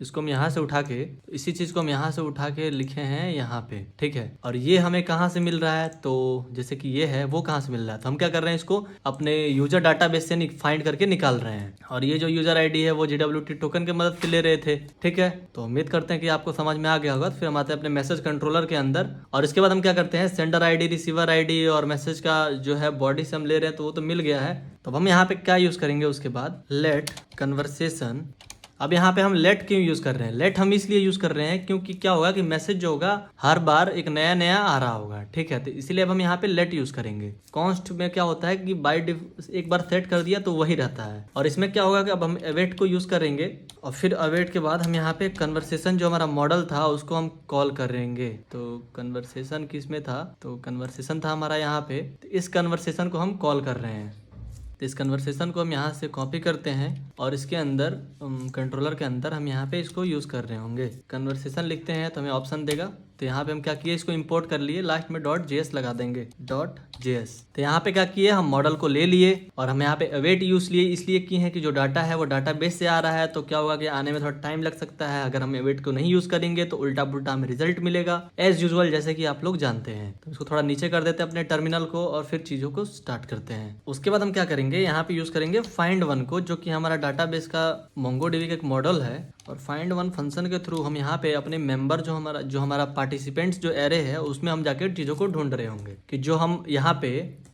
इसको हम यहाँ से उठा के, इसी चीज़ को हम यहाँ से उठा के लिखे हैं यहाँ पे, ठीक है। और ये हमें कहाँ से मिल रहा है, तो जैसे कि ये है वो कहाँ से मिल रहा है, तो हम क्या कर रहे हैं, इसको अपने यूजर डाटाबेस से फाइंड करके निकाल रहे हैं। और ये जो यूजर आईडी है वो JWT टोकन की मदद से ले रहे थे, ठीक है। तो उम्मीद करते हैं कि आपको समझ में आ गया होगा। तो फिर हम आते हैं अपने मैसेज कंट्रोलर के अंदर, और इसके बाद हम क्या करते हैं, सेंडर आईडी, रिसीवर आईडी और मैसेज का जो है बॉडी से हम ले रहे हैं, तो वो तो मिल गया है। तो हम यहाँ पे क्या यूज़ करेंगे, उसके बाद लेट कन्वर्सेशन। अब यहाँ पे हम लेट क्यों यूज़ कर रहे हैं, लेट हम इसलिए यूज़ कर रहे हैं क्योंकि क्या होगा कि मैसेज जो होगा हर बार एक नया नया आ रहा होगा, ठीक है। तो इसलिए अब हम यहाँ पे लेट यूज़ करेंगे। कॉन्स्ट में क्या होता है कि एक बार सेट कर दिया तो वही रहता है। और इसमें क्या होगा कि अब हम अवेट को यूज़ करेंगे, और फिर अवेट के बाद हम यहाँ पे कन्वर्सेशन जो हमारा मॉडल था उसको हम कॉल करेंगे। तो कन्वर्सेशन किस में था, तो कन्वर्सेशन था हमारा यहाँ पे, तो इस कन्वर्सेशन को हम कॉल कर रहे हैं। तो इस कन्वर्सेशन को हम यहाँ से कॉपी करते हैं और इसके अंदर कंट्रोलर के अंदर हम यहाँ पे इसको यूज़ कर रहे होंगे। कन्वर्सेशन लिखते हैं तो हमें ऑप्शन देगा। तो यहाँ पे हम क्या किए, इसको इंपोर्ट कर लिए, लास्ट में .js लगा देंगे, .js। तो यहाँ पे क्या किए, हम मॉडल को ले लिए और हम यहाँ पे अवेट यूज लिए, इसलिए किए हैं कि जो डाटा है वो डाटा बेस से आ रहा है, तो क्या होगा कि आने में थोड़ा टाइम लग सकता है। अगर हम अवेट को नहीं यूज करेंगे तो उल्टा पुल्टा हमें रिजल्ट मिलेगा एज यूजुअल, जैसे कि आप लोग जानते हैं। तो इसको थोड़ा नीचे कर देते हैं अपने टर्मिनल को और फिर चीज़ों को स्टार्ट करते हैं। उसके बाद हम क्या करेंगे, यहाँ पे यूज करेंगे फाइंड वन को, जो कि हमारा डाटा बेस का मोंगोडीबी का एक मॉडल है। और फाइंड वन फंक्शन के थ्रू हम यहाँ पे अपने मेंबर जो हमारा पार्टिसिपेंट्स जो एरे है उसमें हम जाके चीज़ों को ढूंढ रहे होंगे, कि जो हम यहाँ पे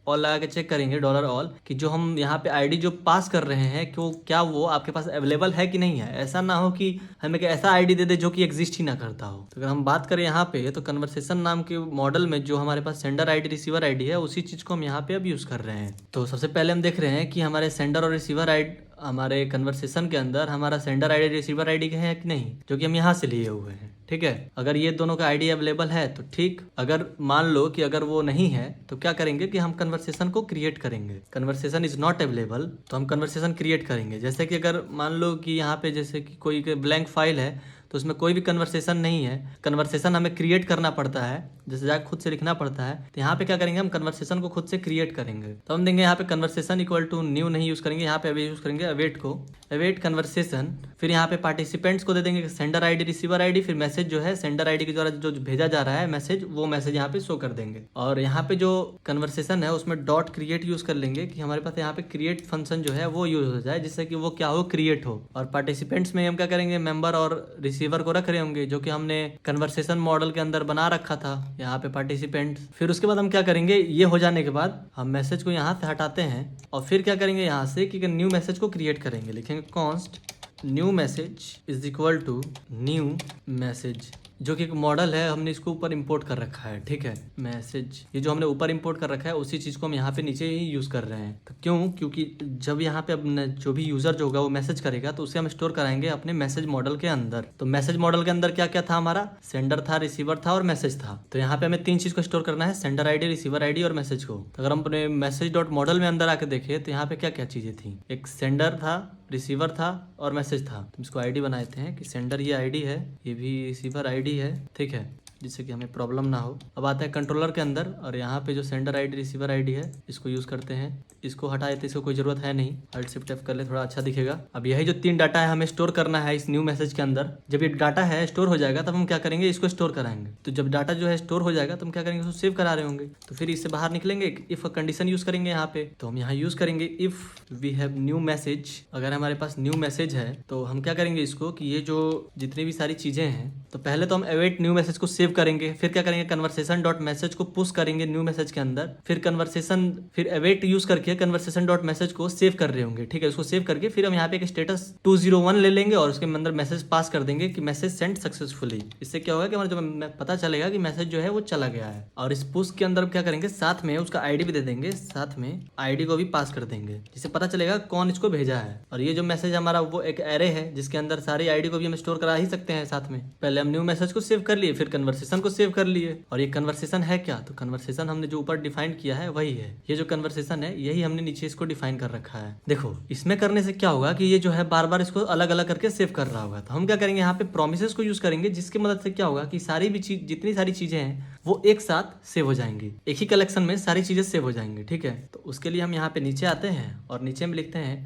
ऑल लगा के चेक करेंगे $all, कि जो हम यहाँ पे आईडी जो पास कर रहे हैं कि क्या वो आपके पास अवेलेबल है कि नहीं है। ऐसा ना हो कि हमें एक ऐसा आईडी दे दे जो कि एग्जिस्ट ही ना करता हो। तो अगर हम बात करें यहाँ पे, तो कन्वर्सेशन नाम के मॉडल में जो हमारे पास सेंडर आईडी रिसीवर आईडी है, उसी चीज़ को हम यहाँ पे अब यूज़ कर रहे हैं। तो सबसे पहले हम देख रहे हैं कि हमारे सेंडर और रिसीवर आईडी, हमारे कन्वर्सेशन के अंदर हमारा सेंडर आईडी रिसीवर आईडी है कि नहीं, जो कि हम यहाँ से लिए हुए हैं, ठीक है। अगर ये दोनों का आईडी अवेलेबल है तो ठीक, अगर मान लो कि अगर वो नहीं है तो क्या करेंगे कि हम कन्वर्सेशन को क्रिएट करेंगे। कन्वर्सेशन इज नॉट अवेलेबल, तो हम कन्वर्सेशन क्रिएट करेंगे। जैसे कि अगर मान लो कि यहाँ पे जैसे कि कोई ब्लैंक फाइल है तो उसमें कोई भी कन्वर्सेशन नहीं है, कन्वर्सेशन हमें क्रिएट करना पड़ता है, जैसे जाकर खुद से लिखना पड़ता है। तो यहाँ पे क्या करेंगे, हम कन्वर्सेशन को खुद से क्रिएट करेंगे। तो हम देंगे यहाँ पे कन्वर्सेशन इक्वल टू न्यू नहीं यूज़ करेंगे, यहाँ पे अभी यूज़ करेंगे अवेट को, अवेट कन्वर्सेशन। फिर यहाँ पे पार्टिसिपेंट्स को दे देंगे सेंडर आईडी रिसीवर आईडी, फिर मैसेज जो है सेंडर आईडी के द्वारा जो भेजा जा रहा है मैसेज, वो मैसेज यहाँ पे शो कर देंगे। और यहाँ पे जो कन्वर्सेशन है उसमें डॉट क्रिएट यूज़ कर लेंगे, कि हमारे पास यहाँ पे क्रिएट फंक्शन जो है वो यूज़ हो जाए, जिससे कि वो क्या हो, क्रिएट हो। और पार्टिसिपेंट्स में हम क्या करेंगे, मेंबर और रिसीवर को रख रहे होंगे, जो कि हमने कन्वर्सेशन मॉडल के अंदर बना रखा था, यहाँ पे पार्टिसिपेंट। फिर उसके बाद हम क्या करेंगे, ये हो जाने के बाद हम मैसेज को यहाँ से हटाते हैं और फिर क्या करेंगे यहाँ से कि न्यू मैसेज को क्रिएट करेंगे। लिखेंगे const new message is equal to new message, जो कि एक मॉडल है, हमने इसको ऊपर इंपोर्ट कर रखा है, ठीक है। मैसेज ये जो हमने ऊपर इंपोर्ट कर रखा है उसी चीज़ को हम यहाँ पे नीचे ही यूज़ कर रहे हैं। तो क्यों, क्योंकि जब यहाँ पे अपने जो भी यूज़र जो होगा वो मैसेज करेगा तो उसे हम स्टोर कराएंगे अपने मैसेज मॉडल के अंदर। तो मैसेज मॉडल के अंदर क्या क्या था, हमारा सेंडर था, रिसीवर था और मैसेज था। तो यहाँ पे हमें तीन चीज़ को स्टोर करना है, सेंडर आईडी, रिसीवर आईडी और मैसेज को। तो अगर हम अपने मैसेज डॉट मॉडल में अंदर आके देखें तो यहाँ पे क्या क्या चीज़ें थी, एक सेंडर था, रिसीवर था और मैसेज था। तो इसको आईडी बनाते हैं कि सेंडर ये आईडी है, ये भी रिसीवर आईडी है, ठीक है। जिससे कि हमें प्रॉब्लम ना हो। अब आते हैं कंट्रोलर के अंदर और यहाँ पे जो सेंडर आईडी रिसीवर आईडी है इसको यूज़ करते हैं। इसको हटा देते, इसको कोई ज़रूरत है नहीं। अल्ट शिफ्ट एफ कर ले, थोड़ा अच्छा दिखेगा। अब यही जो 3 डाटा है हमें स्टोर करना है इस न्यू मैसेज के अंदर। जब ये डाटा है स्टोर हो जाएगा तब हम क्या करेंगे, इसको स्टोर कराएंगे। तो जब डाटा जो है स्टोर हो जाएगा तो हम क्या करेंगे, उसको सेव करा रहे होंगे। तो फिर इससे बाहर निकलेंगे, इफ कंडीशन यूज़ करेंगे यहाँ पे। तो हम यहाँ यूज़ करेंगे if we have new message. अगर हमारे पास न्यू मैसेज है तो हम क्या करेंगे इसको कि ये जो जितनी भी सारी चीज़ें हैं, तो पहले तो हम अवेट न्यू मैसेज को सेव करेंगे। फिर क्या करेंगे, कन्वर्सेशन डॉट मैसेज को पुश करेंगे न्यू मैसेज के अंदर। फिर अवेट यूज़ करके कन्वर्सेशन डॉट मैसेज को सेव कर रहे होंगे। ठीक है, उसको सेव करके फिर हम यहाँ पे एक स्टेटस 201 ले लेंगे और उसके अंदर मैसेज पास कर देंगे कि मैसेज सेंड सक्सेसफुली। इससे क्या होगा कि हमारा जो पता चलेगा कि मैसेज जो है वो चला गया है। और इस पुश के अंदर क्या करेंगे, साथ में उसका आईडी भी दे देंगे, साथ में आईडी को भी पास कर देंगे, जिससे पता चलेगा कौन इसको भेजा है। और ये जो मैसेज हमारा वो एक एरे है जिसके अंदर सारी आईडी को भी हम स्टोर करा ही सकते हैं साथ में। पहले हम न्यू मैसेज को सेव कर लिए, फिर कन्वर्सेशन को सेव कर लिए। और ये कन्वर्सेशन है क्या, तो कन्वर्सेशन हमने जो ऊपर डिफाइन किया है वही है। ये जो कन्वर्सेशन है यही हमने नीचे इसको डिफाइन कर रखा है। देखो इसमें करने से क्या होगा कि ये जो है बार बार इसको अलग अलग करके सेव कर रहा होगा। तो हम क्या करेंगे, यहाँ पे प्रोमिसेस को यूज करेंगे, जिसकी मदद से क्या होगा कि सारी भी चीज, जितनी सारी चीजें हैं वो एक साथ सेव हो जाएंगी, एक ही कलेक्शन में सारी चीजें सेव हो जाएंगी। ठीक है, तो उसके लिए हम यहाँ पे नीचे आते हैं और नीचे में लिखते हैं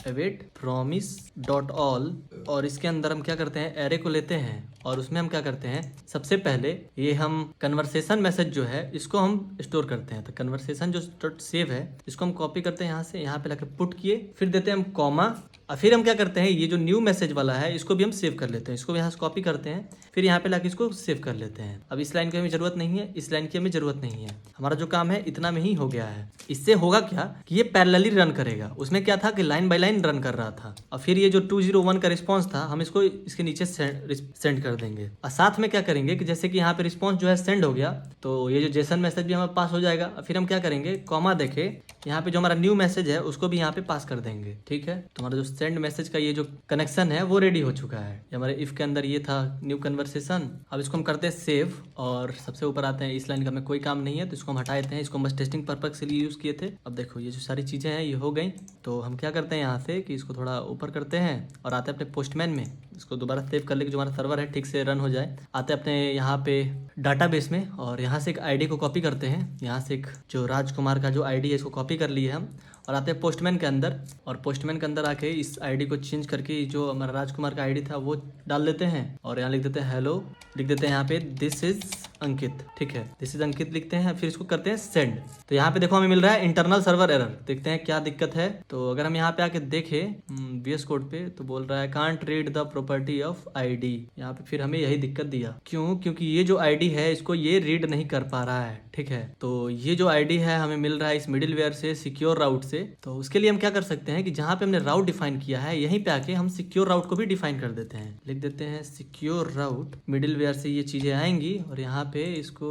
अवेट प्रॉमिस डॉट ऑल। और इसके अंदर हम क्या करते हैं, एरे को लेते हैं और उसमें हम क्या करते हैं, सबसे पहले ये हम कन्वर्सेशन मैसेज जो है इसको हम स्टोर करते हैं। तो कन्वर्सेशन जो सेव है इसको हम कॉपी करते हैं यहाँ से, यहाँ पे लाकर पुट किए, फिर देते हैं हम कॉमा। और फिर हम क्या करते हैं, ये जो न्यू मैसेज वाला है इसको भी हम सेव कर लेते हैं। इसको यहाँ से कॉपी करते हैं, फिर यहाँ पे लाके इसको सेव कर लेते हैं। अब इस लाइन की हमें जरूरत नहीं है, इस लाइन की हमें जरूरत नहीं है। हमारा जो काम है इतना में ही हो गया है। इससे होगा क्या कि ये पैरेलली रन करेगा। उसमें क्या था कि लाइन बाय लाइन रन कर रहा था। और फिर ये जो 201 का रिस्पॉन्स था हम इसको इसके नीचे सेंड कर देंगे। और साथ में क्या करेंगे कि जैसे कि यहाँ पे रिस्पॉन्स जो है सेंड हो गया तो ये जो जेसन मैसेज भी हमारे पास हो जाएगा। फिर हम क्या करेंगे, कॉमा देके यहाँ पे जो हमारा न्यू मैसेज है उसको भी यहाँ पे पास कर देंगे। ठीक है, तो हमारा जो सेंड मैसेज का ये जो कनेक्शन है वो रेडी हो चुका है। ये हमारे इफ के अंदर ये था न्यू कन्वर्सेशन। अब इसको हम करते हैं सेव और सबसे ऊपर आते हैं। इस लाइन का हमें कोई काम नहीं है तो इसको हम हटा देते हैं। इसको हम बस टेस्टिंग पर्पज के लिए यूज़ किए थे। अब देखो ये जो सारी चीज़ें हैं ये हो गई। तो हम क्या करते हैं यहाँ से कि इसको थोड़ा ऊपर करते हैं और आते हैं अपने पोस्टमैन में। इसको दोबारा सेव कर ले कि जो हमारा सर्वर है ठीक से रन हो जाए। आते हैं अपने यहाँ पे डाटाबेस में और यहाँ से एक आईडी को कॉपी करते हैं। यहाँ से एक जो राजकुमार का जो आईडी है इसको कॉपी कर लिए हम और आते हैं पोस्टमैन के अंदर। और पोस्टमैन के अंदर आके इस आईडी को चेंज करके जो हमारा राजकुमार का आईडी था वो डाल देते हैं और यहाँ लिख देते हैं हेलो, लिख देते हैं यहाँ पे दिस इज अंकित। ठीक है, दिस इज अंकित लिखते हैं, फिर इसको करते हैं सेंड। तो यहाँ पे देखो हमें मिल रहा है इंटरनल सर्वर एरर। देखते हैं क्या दिक्कत है। तो अगर हम यहाँ पे आके देखें VS कोड पे तो बोल रहा है can't read the property of ID. यहाँ पे फिर हमें यही दिक्कत दिया। क्यों? क्योंकि ये जो आईडी है इसको ये रीड नहीं कर पा रहा है। ठीक है, तो ये जो आईडी है हमें मिल रहा है इस मिडिलवेयर से, सिक्योर राउट से। तो उसके लिए हम क्या कर सकते हैं कि जहाँ पे हमने राउट डिफाइन किया है यहीं पे आके हम सिक्योर राउट को भी डिफाइन कर देते हैं। लिख देते हैं सिक्योर राउट, मिडिलवेयर से ये चीजें आएंगी और यहाँ पे इसको,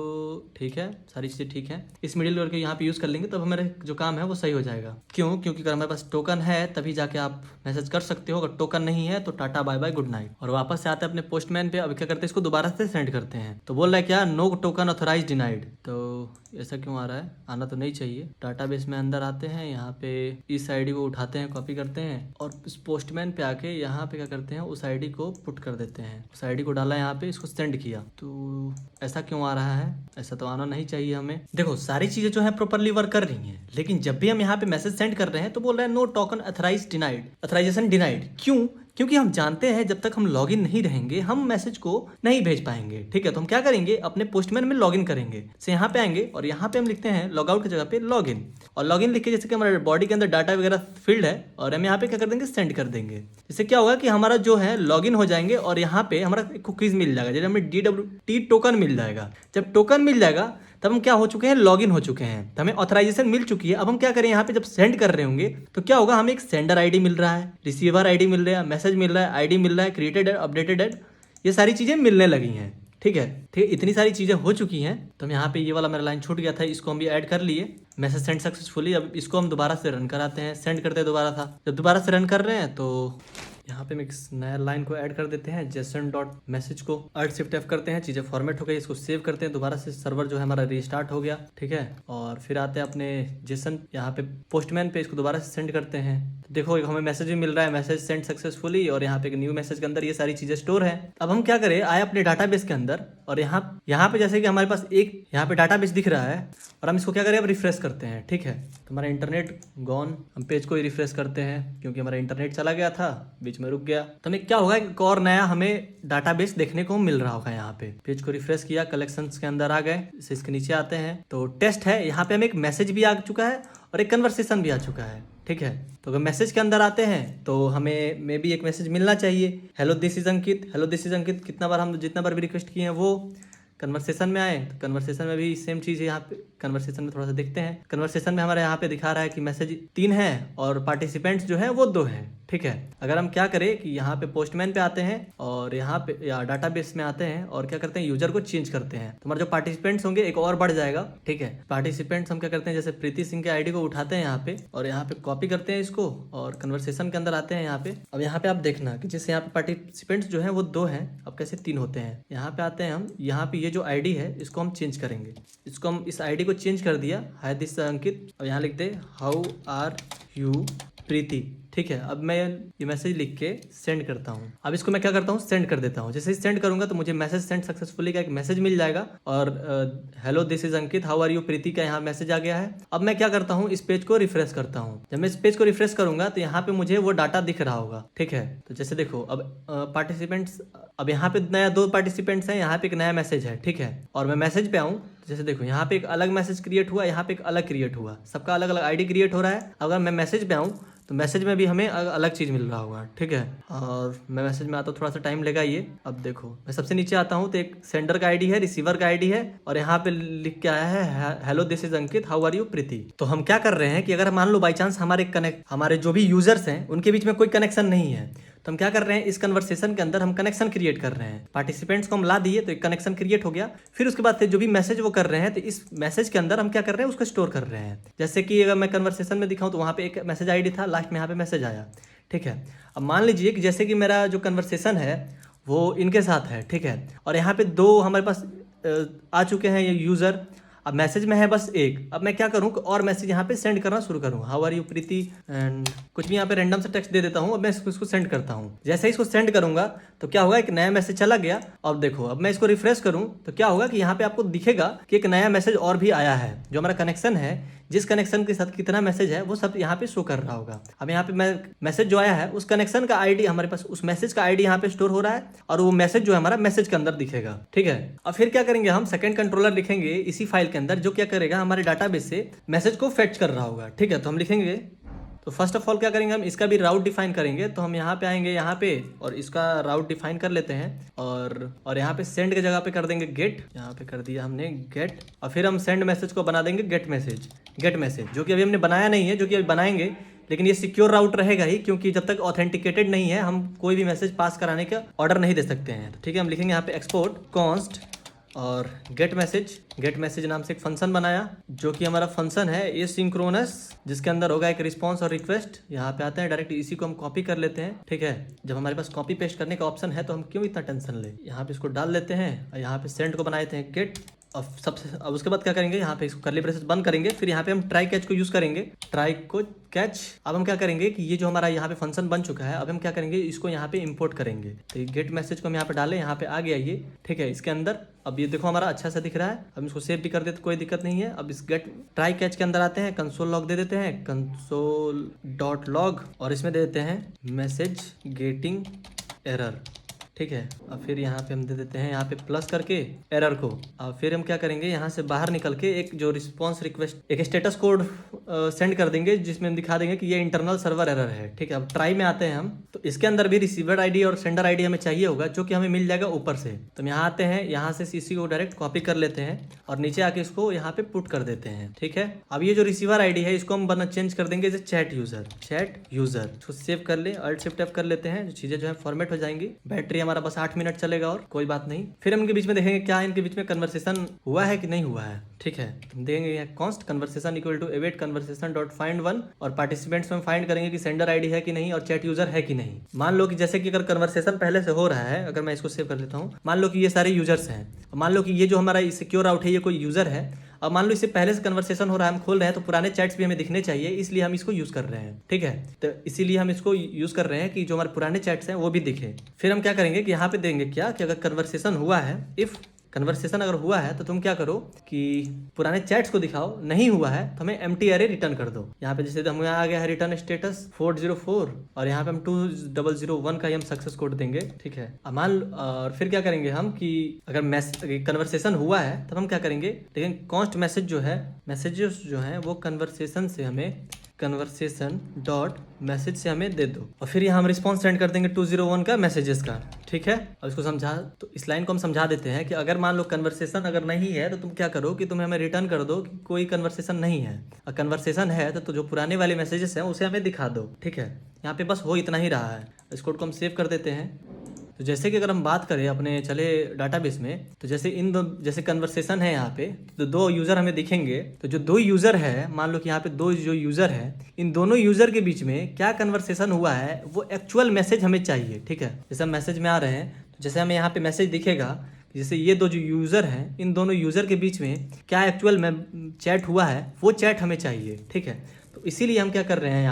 ठीक है सारी चीजें ठीक है, इस मिडिलवेयर को यहाँ पे यूज कर लेंगे तब हमारे जो काम है वो सही हो जाएगा। क्यों? क्योंकि अगर हमारे पास टोकन है तभी जाके आप मैसेज कर सकते हो। अगर टोकन नहीं है तो tata bye bye good night. और वापस से आते हैं अपने पोस्टमैन पे। अब क्या करते हैं, इसको दोबारा से सेंड करते हैं। तो बोल रहा है क्या, नो टोकन ऑथराइज डिनाइड। तो ऐसा क्यों आ रहा है, आना तो नहीं चाहिए। डाटाबेस में अंदर आते हैं, यहाँ पे इस आईडी को उठाते हैं, कॉपी करते हैं और इस पोस्टमैन पे आके यहाँ पे क्या करते हैं, उस आईडी को पुट कर देते हैं। उस आईडी को डाला यहाँ पे, इसको सेंड किया। तो ऐसा क्यों आ रहा है, ऐसा तो आना नहीं चाहिए हमें। देखो सारी चीजें जो है प्रॉपरली वर्क कर रही हैं, लेकिन जब भी हम यहाँ पे मैसेज सेंड कर रहे हैं तो बोल रहा है no token authorise denied, authorisation denied. क्यों? क्योंकि हम जानते हैं जब तक हम लॉगिन नहीं रहेंगे हम मैसेज को नहीं भेज पाएंगे। ठीक है, तो हम क्या करेंगे, अपने पोस्टमैन में लॉगिन करेंगे। से यहाँ पे आएंगे और यहाँ पे हम लिखते हैं लॉगआउट की जगह पे लॉगिन। और लॉगिन लिख के जैसे कि हमारे बॉडी के अंदर डाटा वगैरह फील्ड है और हम यहाँ पे क्या कर देंगे, सेंड कर देंगे। इससे क्या होगा कि हमारा जो है लॉगिन हो जाएंगे और यहाँ पे हमारा कुकीज मिल जाएगा, जैसे हमें DWT टोकन मिल जाएगा। जब टोकन मिल जाएगा तब हम क्या हो चुके हैं, लॉगिन हो चुके हैं। तो हमें ऑथराइजेशन मिल चुकी है। अब हम क्या करें, यहाँ पे जब सेंड कर रहे होंगे तो क्या होगा, हमें एक सेंडर आईडी मिल रहा है, रिसीवर आईडी मिल रहा है, मैसेज मिल रहा है, आईडी मिल रहा है, क्रिएटेड है, अपडेटेड है, ये सारी चीजें मिलने लगी हैं। ठीक है, ठीक, इतनी सारी चीजें हो चुकी हैं। तो हम यहाँ पे ये वाला मेरा लाइन छूट गया था, इसको हम भी ऐड कर लिए, मैसेज सेंड सक्सेसफुली। अब इसको हम दोबारा से रन कराते हैं, सेंड करते हैं दोबारा था। जब दोबारा से रन कर रहे हैं तो यहाँ पे हम एक नया लाइन को ऐड कर देते हैं, जेसन डॉट मैसेज को Alt+Shift+F करते हैं, चीजें फॉर्मेट हो गई, इसको सेव करते हैं, दोबारा से सर्वर जो है हमारा रीस्टार्ट हो गया। ठीक है, और फिर आते हैं अपने जेसन यहाँ पे पोस्टमैन पे, इसको दोबारा से सेंड करते हैं। तो देखो हमें मैसेज भी मिल रहा है, मैसेज सेंड सक्सेसफुली, और यहाँ पे एक न्यू मैसेज के अंदर ये सारी चीजें स्टोर है। अब हम क्या करें, आए अपने डाटाबेस के अंदर, और यहाँ पे जैसे कि हमारे पास एक यहाँ पे डाटाबेस दिख रहा है, और हम इसको क्या करें, अब रिफ्रेश करते हैं। ठीक है, तो हमारा इंटरनेट गॉन, हम पेज को ही रिफ्रेश करते हैं क्योंकि हमारा इंटरनेट चला गया था, बीच में रुक गया। तो हमें क्या होगा, एक और नया हमें डाटाबेस देखने को मिल रहा होगा। यहाँ पे पेज को रिफ्रेश किया, कलेक्शंस के अंदर आ गए, इसके नीचे आते हैं तो टेस्ट है, यहाँ पे हमें एक मैसेज भी आ चुका है और एक कन्वर्सेशन भी आ चुका है। ठीक है, तो अगर मैसेज के अंदर आते हैं तो हमें मे भी एक मैसेज मिलना चाहिए, hello this is Ankit, hello this is Ankit, कितना बार हम जितना बार भी रिक्वेस्ट किए हैं वो। कन्वर्सेशन में आए तो कन्वर्सेशन में भी सेम चीज़ है। यहाँ पे कन्वर्सेशन में थोड़ा सा देखते हैं, कन्वर्सेशन में हमारे यहाँ पे दिखा रहा है कि मैसेज 3 है और पार्टिसिपेंट्स जो है वो 2 हैं। ठीक है, अगर हम क्या करें कि यहाँ पे पोस्टमैन पे आते हैं और यहाँ पे या डाटाबेस में आते हैं और क्या करते हैं, यूजर को चेंज करते हैं, तो हमारे जो पार्टिसिपेंट्स होंगे एक और बढ़ जाएगा। ठीक है, पार्टिसिपेंट्स हम क्या करते हैं, जैसे प्रीति सिंह के आईडी को उठाते हैं यहाँ पे और यहाँ पे कॉपी करते हैं इसको और कन्वर्सेशन के अंदर आते हैं यहाँ पे। अब यहाँ पे आप देखना कि जैसे यहाँ पे पार्टिसिपेंट्स जो है वो 2 हैं, अब कैसे 3 होते हैं। यहाँ पे आते हैं हम, यहाँ पे ये जो आईडी है इसको हम चेंज करेंगे, इसको हम इस आईडी को चेंज कर दिया, हाय दिस अंकित, और यहाँ लिख दे हाउ आर यू प्रीति। ठीक है, अब मैं ये मैसेज लिख के सेंड करता हूँ। अब इसको मैं क्या करता हूँ, सेंड कर देता हूँ। जैसे ही सेंड करूंगा तो मुझे मैसेज सेंड सक्सेसफुली का एक मैसेज मिल जाएगा और hello this is Ankit, how are you Preeti का यहाँ मैसेज आ गया है। अब मैं क्या करता हूँ, इस पेज को रिफ्रेश करता हूँ। जब मैं इस पेज को रिफ्रेश करूंगा तो यहाँ पे मुझे वो डाटा दिख रहा होगा। ठीक है, तो जैसे देखो अब पार्टिसिपेंट्स, अब यहाँ पे नया 2 पार्टिसिपेंट्स हैं, यहाँ पे एक नया मैसेज है। ठीक है, और मैं मैसेज पे आऊँ, जैसे देखो यहाँ पे एक अलग मैसेज क्रिएट हुआ, यहाँ पे एक अलग क्रिएट हुआ, सबका अलग अलग आईडी क्रिएट हो रहा है। अगर मैं मैसेज पे आऊँ तो मैसेज में भी हमें अलग चीज़ मिल रहा होगा। ठीक है, और मैं मैसेज में आता हूँ, थोड़ा सा टाइम लेगा ये। अब देखो मैं सबसे नीचे आता हूँ तो एक सेंडर का आईडी है, रिसीवर का आईडी है, और यहाँ पे लिख के आया है hello this is Ankit, how are you Preeti. तो हम क्या कर रहे हैं कि अगर मान लो बाई चांस हमारे जो भी यूजर्स हैं उनके बीच में कोई कनेक्शन नहीं है, तो हम क्या कर रहे हैं, इस कन्वर्सेशन के अंदर हम कनेक्शन क्रिएट कर रहे हैं। पार्टिसिपेंट्स को हम ला दिए तो एक कनेक्शन क्रिएट हो गया, फिर उसके बाद जो भी मैसेज वो कर रहे हैं तो इस मैसेज के अंदर हम क्या कर रहे हैं, उसको स्टोर कर रहे हैं। जैसे कि अगर मैं कन्वर्सेशन में दिखाऊं तो वहाँ पे एक मैसेज आईडी था, लास्ट में यहाँ पे मैसेज आया। ठीक है, अब मान लीजिए कि जैसे कि मेरा जो कन्वर्सेशन है वो इनके साथ है। ठीक है, और यहाँ पे 2 हमारे पास आ चुके हैं ये यूज़र, अब मैसेज में है बस एक। अब मैं क्या करूँ और मैसेज यहाँ पे सेंड करना शुरू करूँ, how are you Preeti, and कुछ भी यहाँ पे रैंडम से टेक्स्ट दे देता हूँ। अब मैं इसको सेंड करता हूँ। जैसे ही इसको सेंड करूंगा तो क्या होगा, एक नया मैसेज चला गया। अब देखो अब मैं इसको रिफ्रेश करूँ तो क्या होगा कि यहाँ पे आपको दिखेगा कि एक नया मैसेज और भी आया है। जो हमारा कनेक्शन है, जिस कनेक्शन के साथ कितना मैसेज है वो सब यहाँ पे शो कर रहा होगा। अब यहाँ पे मैं मैसेज जो आया है उस कनेक्शन का आईडी हमारे पास, उस मैसेज का आईडी यहाँ पे स्टोर हो रहा है और वो मैसेज जो है हमारा मैसेज के अंदर दिखेगा। ठीक है, अब फिर क्या करेंगे, हम सेकंड कंट्रोलर लिखेंगे इसी फाइल के अंदर, जो क्या करेगा हमारे डाटाबेस से मैसेज को फेच कर रहा होगा। ठीक है, तो हम लिखेंगे, तो फर्स्ट ऑफ ऑल क्या करेंगे, हम इसका भी राउट डिफाइन करेंगे। तो हम यहाँ पे आएंगे, यहाँ पे और इसका राउट डिफाइन कर लेते हैं और यहाँ पे सेंड के जगह पे कर देंगे गेट, यहाँ पे कर दिया हमने गेट, और फिर हम सेंड मैसेज को बना देंगे गेट मैसेज, जो कि अभी हमने बनाया नहीं है, जो कि अभी बनाएंगे, लेकिन ये सिक्योर राउट रहेगा ही, क्योंकि जब तक ऑथेंटिकेटेड नहीं है हम कोई भी मैसेज पास कराने का ऑर्डर नहीं दे सकते हैं। तो ठीक है, हम लिखेंगे यहाँ पे एक्सपोर्ट कॉन्स्ट और गेट मैसेज नाम से एक फंक्शन बनाया, जो कि हमारा फंक्शन है एसिंक्रोनस, जिसके अंदर होगा एक रिस्पॉन्स और रिक्वेस्ट। यहाँ पे आते हैं डायरेक्ट, इसी को हम कॉपी कर लेते हैं। ठीक है, जब हमारे पास कॉपी पेस्ट करने का ऑप्शन है तो हम क्यों इतना टेंशन ले, यहाँ पे इसको डाल लेते हैं और यहाँ पे सेंड को बनाए थे गेट। अब उसके बाद क्या करेंगे, यहाँ पे इसको कर्ली ब्रेसेस बंद करेंगे, फिर यहाँ पे हम ट्राई कैच को यूज करेंगे, ट्राई को कैच। अब हम क्या करेंगे कि ये जो हमारा यहाँ पे फंक्शन बन चुका है, अब हम क्या करेंगे, इसको यहाँ पे इंपोर्ट करेंगे। तो ये गेट मैसेज को हम यहाँ पे डालें, यहाँ पे आ गया ये। ठीक है, इसके अंदर अब ये देखो हमारा अच्छा सा दिख रहा है। अब इसको सेव भी कर देते, कोई दिक्कत नहीं है। अब इस गेट ट्राई कैच के अंदर आते हैं, कंसोल लॉग दे देते हैं, कंसोल डॉट लॉग, और इसमें दे देते हैं मैसेज गेटिंग एरर। ठीक है, अब फिर यहाँ पे हम दे देते हैं यहाँ पे प्लस करके एरर को। अब फिर हम क्या करेंगे, यहाँ से बाहर निकल के एक जो रिस्पॉन्स रिक्वेस्ट, एक स्टेटस कोड सेंड कर देंगे, जिसमें हम दिखा देंगे कि ये इंटरनल सर्वर एरर है। ठीक है, अब ट्राई में आते हैं हम, तो इसके अंदर भी रिसीवर आईडी और सेंडर आईडी हमें चाहिए होगा, जो कि हमें मिल जाएगा ऊपर से। तो हम यहाँ आते हैं, यहाँ से सीसी को डायरेक्ट कॉपी कर लेते हैं और नीचे आके इसको यहाँ पे पुट कर देते हैं। ठीक है, अब ये जो रिसीवर आईडी है इसको हम बना चेंज कर देंगे चैट यूजर, इसको सेव कर ले, Alt+Shift+F कर लेते हैं, चीजें जो है फॉर्मेट हो जाएंगी। बैटरी हमारा बस 8 मिनट चलेगा और कोई बात नहीं। फिर हम इनके बीच में देखेंगे क्या इनके बीच में कन्वर्सेशन हुआ है कि नहीं हुआ है। ठीक है, हम देखेंगे const conversation equal to await conversation conversation dot find one, और पार्टिसिपेंट्स में फाइंड करेंगे कि सेंडर आईडी है कि नहीं और चैट यूजर है कि नहीं। मान लो कि जैसे कि अगर कन्वर्सेशन पहले से हो रहा है, अगर मैं इसको सेव कर लेता हूँ, मान लो कि ये सारे यूजर्स हैं, मान लो कि ये जो हमारा सिक्योर आउट है ये कोई यूजर है, अब मान लो इससे पहले से कन्वर्सेशन हो रहा है, हम खोल रहे हैं तो पुराने चैट्स भी हमें दिखने चाहिए, इसलिए हम इसको यूज कर रहे हैं। ठीक है, तो इसीलिए हम इसको यूज कर रहे हैं कि जो हमारे पुराने चैट्स हैं वो भी दिखे। फिर हम क्या करेंगे कि यहाँ पे देंगे क्या कि अगर कन्वर्सेशन हुआ है, इफ कन्वर्सेशन अगर हुआ है तो तुम क्या करो कि पुराने चैट्स को दिखाओ, नहीं हुआ है तो हमें एम्प्टी एरे रिटर्न कर दो। यहाँ पे जैसे हमें आ गया है रिटर्न स्टेटस 404 और यहाँ पे हम 2001 का ही हम सक्सेस कोड देंगे। ठीक है, और फिर क्या करेंगे हम कि अगर कन्वर्सेशन हुआ है तब हम क्या करेंगे, लेकिन कॉन्स्ट मैसेज जो है, मैसेजेस जो है वो कन्वर्सेशन से हमें कन्वर्सेशन डॉट मैसेज से हमें दे दो, और फिर यहाँ हम रिस्पॉन्स सेंड कर देंगे 201 का मैसेजेस का। ठीक है, और इसको समझा, तो इस लाइन को हम समझा देते हैं कि अगर मान लो कन्वर्सेशन अगर नहीं है तो तुम क्या करो कि तुम्हें हमें रिटर्न कर दो कि कोई कन्वर्सेशन नहीं है, और कन्वर्सेशन है तो जो पुराने वाले मैसेजेस हैं उसे हमें दिखा दो। ठीक है, यहाँ पे बस हो इतना ही रहा है। इस कोड को हम सेव कर देते हैं। तो जैसे कि अगर हम बात करें अपने चले डाटाबेस में, तो जैसे जैसे कन्वर्सेशन है यहाँ पे, तो 2 यूज़र हमें दिखेंगे। तो जो 2 यूज़र है, मान लो कि यहाँ पे 2 जो यूज़र है, इन दोनों यूज़र के बीच में क्या कन्वर्सेशन हुआ है वो एक्चुअल मैसेज हमें चाहिए। ठीक है, जैसे हम मैसेज में आ रहे हैं तो जैसे हमें यहाँ पे मैसेज दिखेगा, जैसे ये 2 जो यूज़र हैं, इन दोनों यूज़र के बीच में क्या एक्चुअल में चैट हुआ है वो चैट हमें चाहिए। ठीक है, तो इसीलिए हम क्या कर रहे हैं,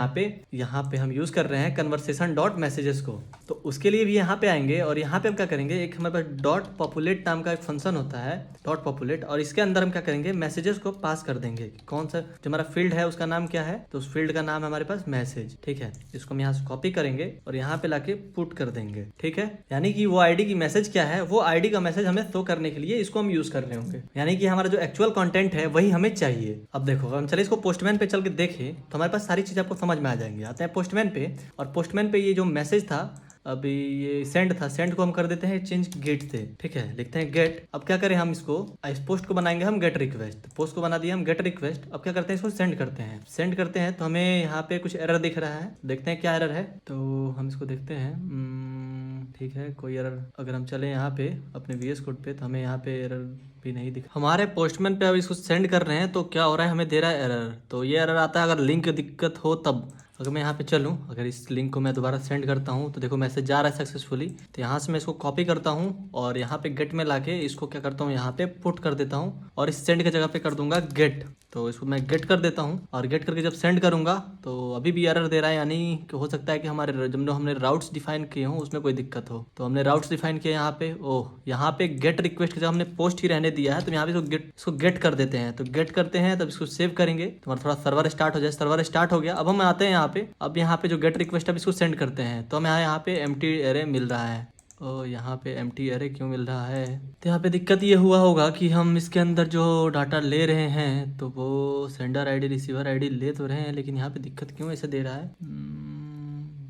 यहाँ पे हम यूज़ कर रहे हैं कन्वर्सेशन डॉट मैसेजेस को। तो उसके लिए भी यहाँ पे आएंगे और यहाँ पे हम क्या करेंगे, एक हमारे पास डॉट पॉपुलेट नाम का एक फंक्शन होता है, डॉट पॉपुलेट, और इसके अंदर हम क्या करेंगे, मैसेजेस को पास कर देंगे। कौन सा जो हमारा फील्ड है उसका नाम क्या है, तो उस फील्ड का नाम है हमारे पास मैसेज। ठीक है, इसको हम यहाँ से कॉपी करेंगे और यहाँ पे लाके पुट कर देंगे। ठीक है, यानी कि वो आईडी की मैसेज क्या है, वो आईडी का मैसेज हमें शो करने के लिए इसको हम यूज कर रहे होंगे, यानी कि हमारा जो एक्चुअल कंटेंट है वही हमें चाहिए। अब देखो, हम चले इसको पोस्टमैन पे चल के देखें तो हमारे पास सारी चीज़ आपको समझ में आ जाएंगी। आते हैं पोस्टमैन पे, और पोस्टमैन पे ये जो मैसेज था, अभी ये सेंड था, सेंड को हम कर देते हैं चेंज गेट से। ठीक है, लिखते हैं गेट। अब क्या करें हम इसको, इस पोस्ट को बनाएंगे हम गेट रिक्वेस्ट, पोस्ट को बना दिया हम गेट रिक्वेस्ट। अब क्या करते हैं, इसको सेंड करते हैं। सेंड करते हैं तो हमें यहाँ पे कुछ एरर दिख रहा है, देखते हैं क्या एरर है। तो हम इसको देखते हैं। ठीक है, कोई एरर, अगर हम चले यहाँ पे अपने VS कोड पे तो हमें यहाँ पे एरर भी नहीं दिखा। हमारे पोस्टमैन पे अब इसको सेंड कर रहे हैं तो क्या हो रहा है, हमें दे रहा है एरर। तो ये एरर आता है अगर लिंक दिक्कत हो तब। अगर मैं यहाँ पे चलूँ, अगर इस लिंक को मैं दोबारा सेंड करता हूँ तो देखो मैसेज जा रहा है सक्सेसफुली। तो यहाँ से मैं इसको कॉपी करता हूँ और यहाँ पे गेट में लाके इसको क्या करता हूँ, यहाँ पे पुट कर देता हूँ और इस सेंड की जगह पे कर दूंगा गेट। तो इसको मैं गेट कर देता हूँ और गेट करके जब सेंड करूँगा तो अभी भी एरर दे रहा है, यानी कि हो सकता है कि हमारे जब हमने राउट्स डिफाइन किए हों उसमें कोई दिक्कत हो। तो हमने राउट्स डिफाइन किए यहाँ पे, यहाँ पे गेट रिक्वेस्ट जब हमने पोस्ट ही रहने दिया है तो यहाँ पे इसको गेट कर देते हैं। तो गेट करते हैं तब इसको सेव करेंगे तो हमारा थोड़ा सर्वर स्टार्ट हो जाए। सर्वर स्टार्ट हो गया, अब हम आते हैं यहाँ पे। अब यहाँ पे जो गेट रिक्वेस्ट अब इसको सेंड करते हैं तो हमें यहाँ पे एम्प्टी एरे मिल रहा है। यहाँ पे एम्प्टी एरे क्यों मिल रहा है, तो यहाँ पे दिक्कत ये हुआ होगा कि हम इसके अंदर जो डाटा ले रहे हैं तो वो सेंडर आईडी रिसीवर आईडी ले तो रहे हैं, लेकिन यहाँ पे दिक्कत क्यों ऐसे दे रहा है।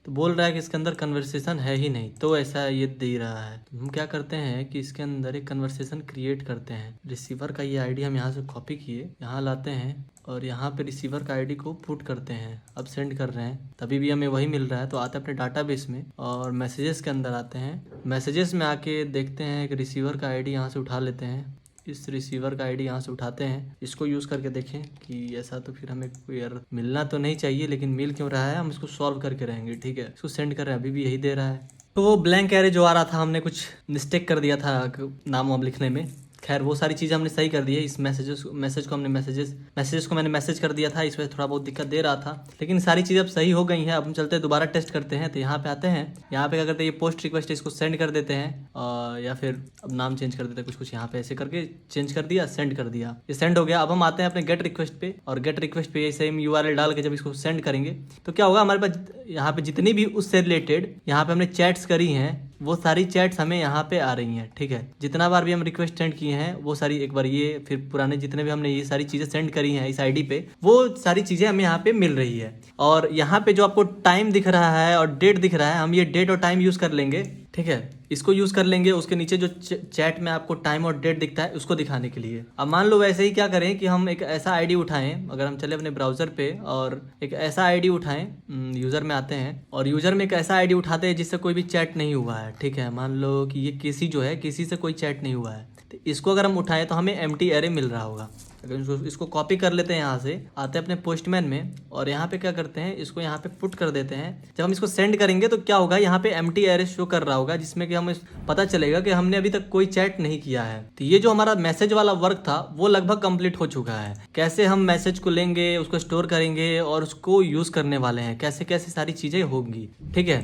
तो बोल रहा है कि इसके अंदर कन्वर्सेशन है ही नहीं, तो ऐसा ये दे रहा है। तो हम क्या करते हैं कि इसके अंदर एक कन्वर्सेशन क्रिएट करते हैं। रिसीवर का ये आईडी हम यहाँ से कॉपी किए, यहाँ लाते हैं और यहाँ पे रिसीवर का आईडी को पुट करते हैं। अब सेंड कर रहे हैं तभी भी हमें वही मिल रहा है। तो आते हैं अपने डाटाबेस में और मैसेजेस के अंदर आते हैं। मैसेजेस में आके देखते हैं कि रिसीवर का आईडी यहाँ से उठा लेते हैं। इस रिसीवर का आईडी यहाँ से उठाते हैं, इसको यूज़ करके देखें कि ऐसा तो फिर हमें कोई एरर मिलना तो नहीं चाहिए, लेकिन मिल क्यों रहा है, हम इसको सॉल्व करके रहेंगे। ठीक है, इसको सेंड कर रहे हैं, अभी भी यही दे रहा है। तो वो ब्लैंक एरे जो आ रहा था, हमने कुछ मिस्टेक कर दिया था नाम वाम लिखने में। खैर वो सारी चीज़ें हमने सही कर दी है। इस मैसेज को हमने मैसेजेस को मैंने मैसेज कर दिया था, इस वजह थोड़ा बहुत दिक्कत दे रहा था, लेकिन सारी चीज़ें अब सही हो गई हैं। अब हम चलते हैं दोबारा टेस्ट करते हैं। तो यहाँ पे आते हैं, यहाँ पे क्या करते हैं, ये पोस्ट रिक्वेस्ट इसको सेंड कर देते हैं या फिर अब नाम चेंज कर देते हैं कुछ यहाँ पे ऐसे करके चेंज कर दिया, सेंड कर दिया, ये सेंड हो गया। अब हम आते हैं अपने गेट रिक्वेस्ट पे और गेट रिक्वेस्ट पे ये सेम URL डाल के जब इसको सेंड करेंगे तो क्या होगा, हमारे पास यहाँ पे जितनी भी उससे रिलेटेड यहाँ पे हमने चैट्स करी हैं वो सारी चैट्स हमें यहाँ पे आ रही हैं। ठीक है, जितना बार भी हम रिक्वेस्ट सेंड किए हैं वो सारी, एक बार ये, फिर पुराने जितने भी हमने ये सारी चीज़ें सेंड करी हैं इस आईडी पे, वो सारी चीज़ें हमें यहाँ पे मिल रही है। और यहाँ पे जो आपको टाइम दिख रहा है और डेट दिख रहा है, हम ये डेट और टाइम यूज़ कर लेंगे। ठीक है, इसको यूज़ कर लेंगे उसके नीचे जो चैट में आपको टाइम और डेट दिखता है उसको दिखाने के लिए। अब मान लो वैसे ही क्या करें कि हम एक ऐसा आईडी उठाएं, अगर हम चले अपने ब्राउज़र पे और एक ऐसा आईडी उठाएं, यूज़र में आते हैं और यूज़र में एक ऐसा आईडी उठाते हैं जिससे कोई भी चैट नहीं हुआ है। ठीक है, मान लो कि ये किसी जो है, किसी से कोई चैट नहीं हुआ है, तो इसको अगर हम उठाएं तो हमें एम्प्टी एरे मिल रहा होगा। अगर इसको कॉपी कर लेते हैं, यहाँ से आते हैं अपने पोस्टमैन में और यहाँ पे क्या करते हैं, इसको यहाँ पे पुट कर देते हैं। जब हम इसको सेंड करेंगे तो क्या होगा, यहाँ पे एम्प्टी एरे शो कर रहा होगा, जिसमें कि हमें पता चलेगा कि हमने अभी तक कोई चैट नहीं किया है। तो ये जो हमारा मैसेज वाला वर्क था वो लगभग कंप्लीट हो चुका है। कैसे हम मैसेज को लेंगे, उसको स्टोर करेंगे और उसको यूज करने वाले हैं, कैसे कैसे सारी चीजें होंगी। ठीक है,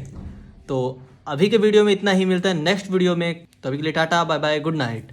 तो अभी के वीडियो में इतना ही, मिलता है नेक्स्ट वीडियो में। तो अभी के लिए tata, bye bye, good night.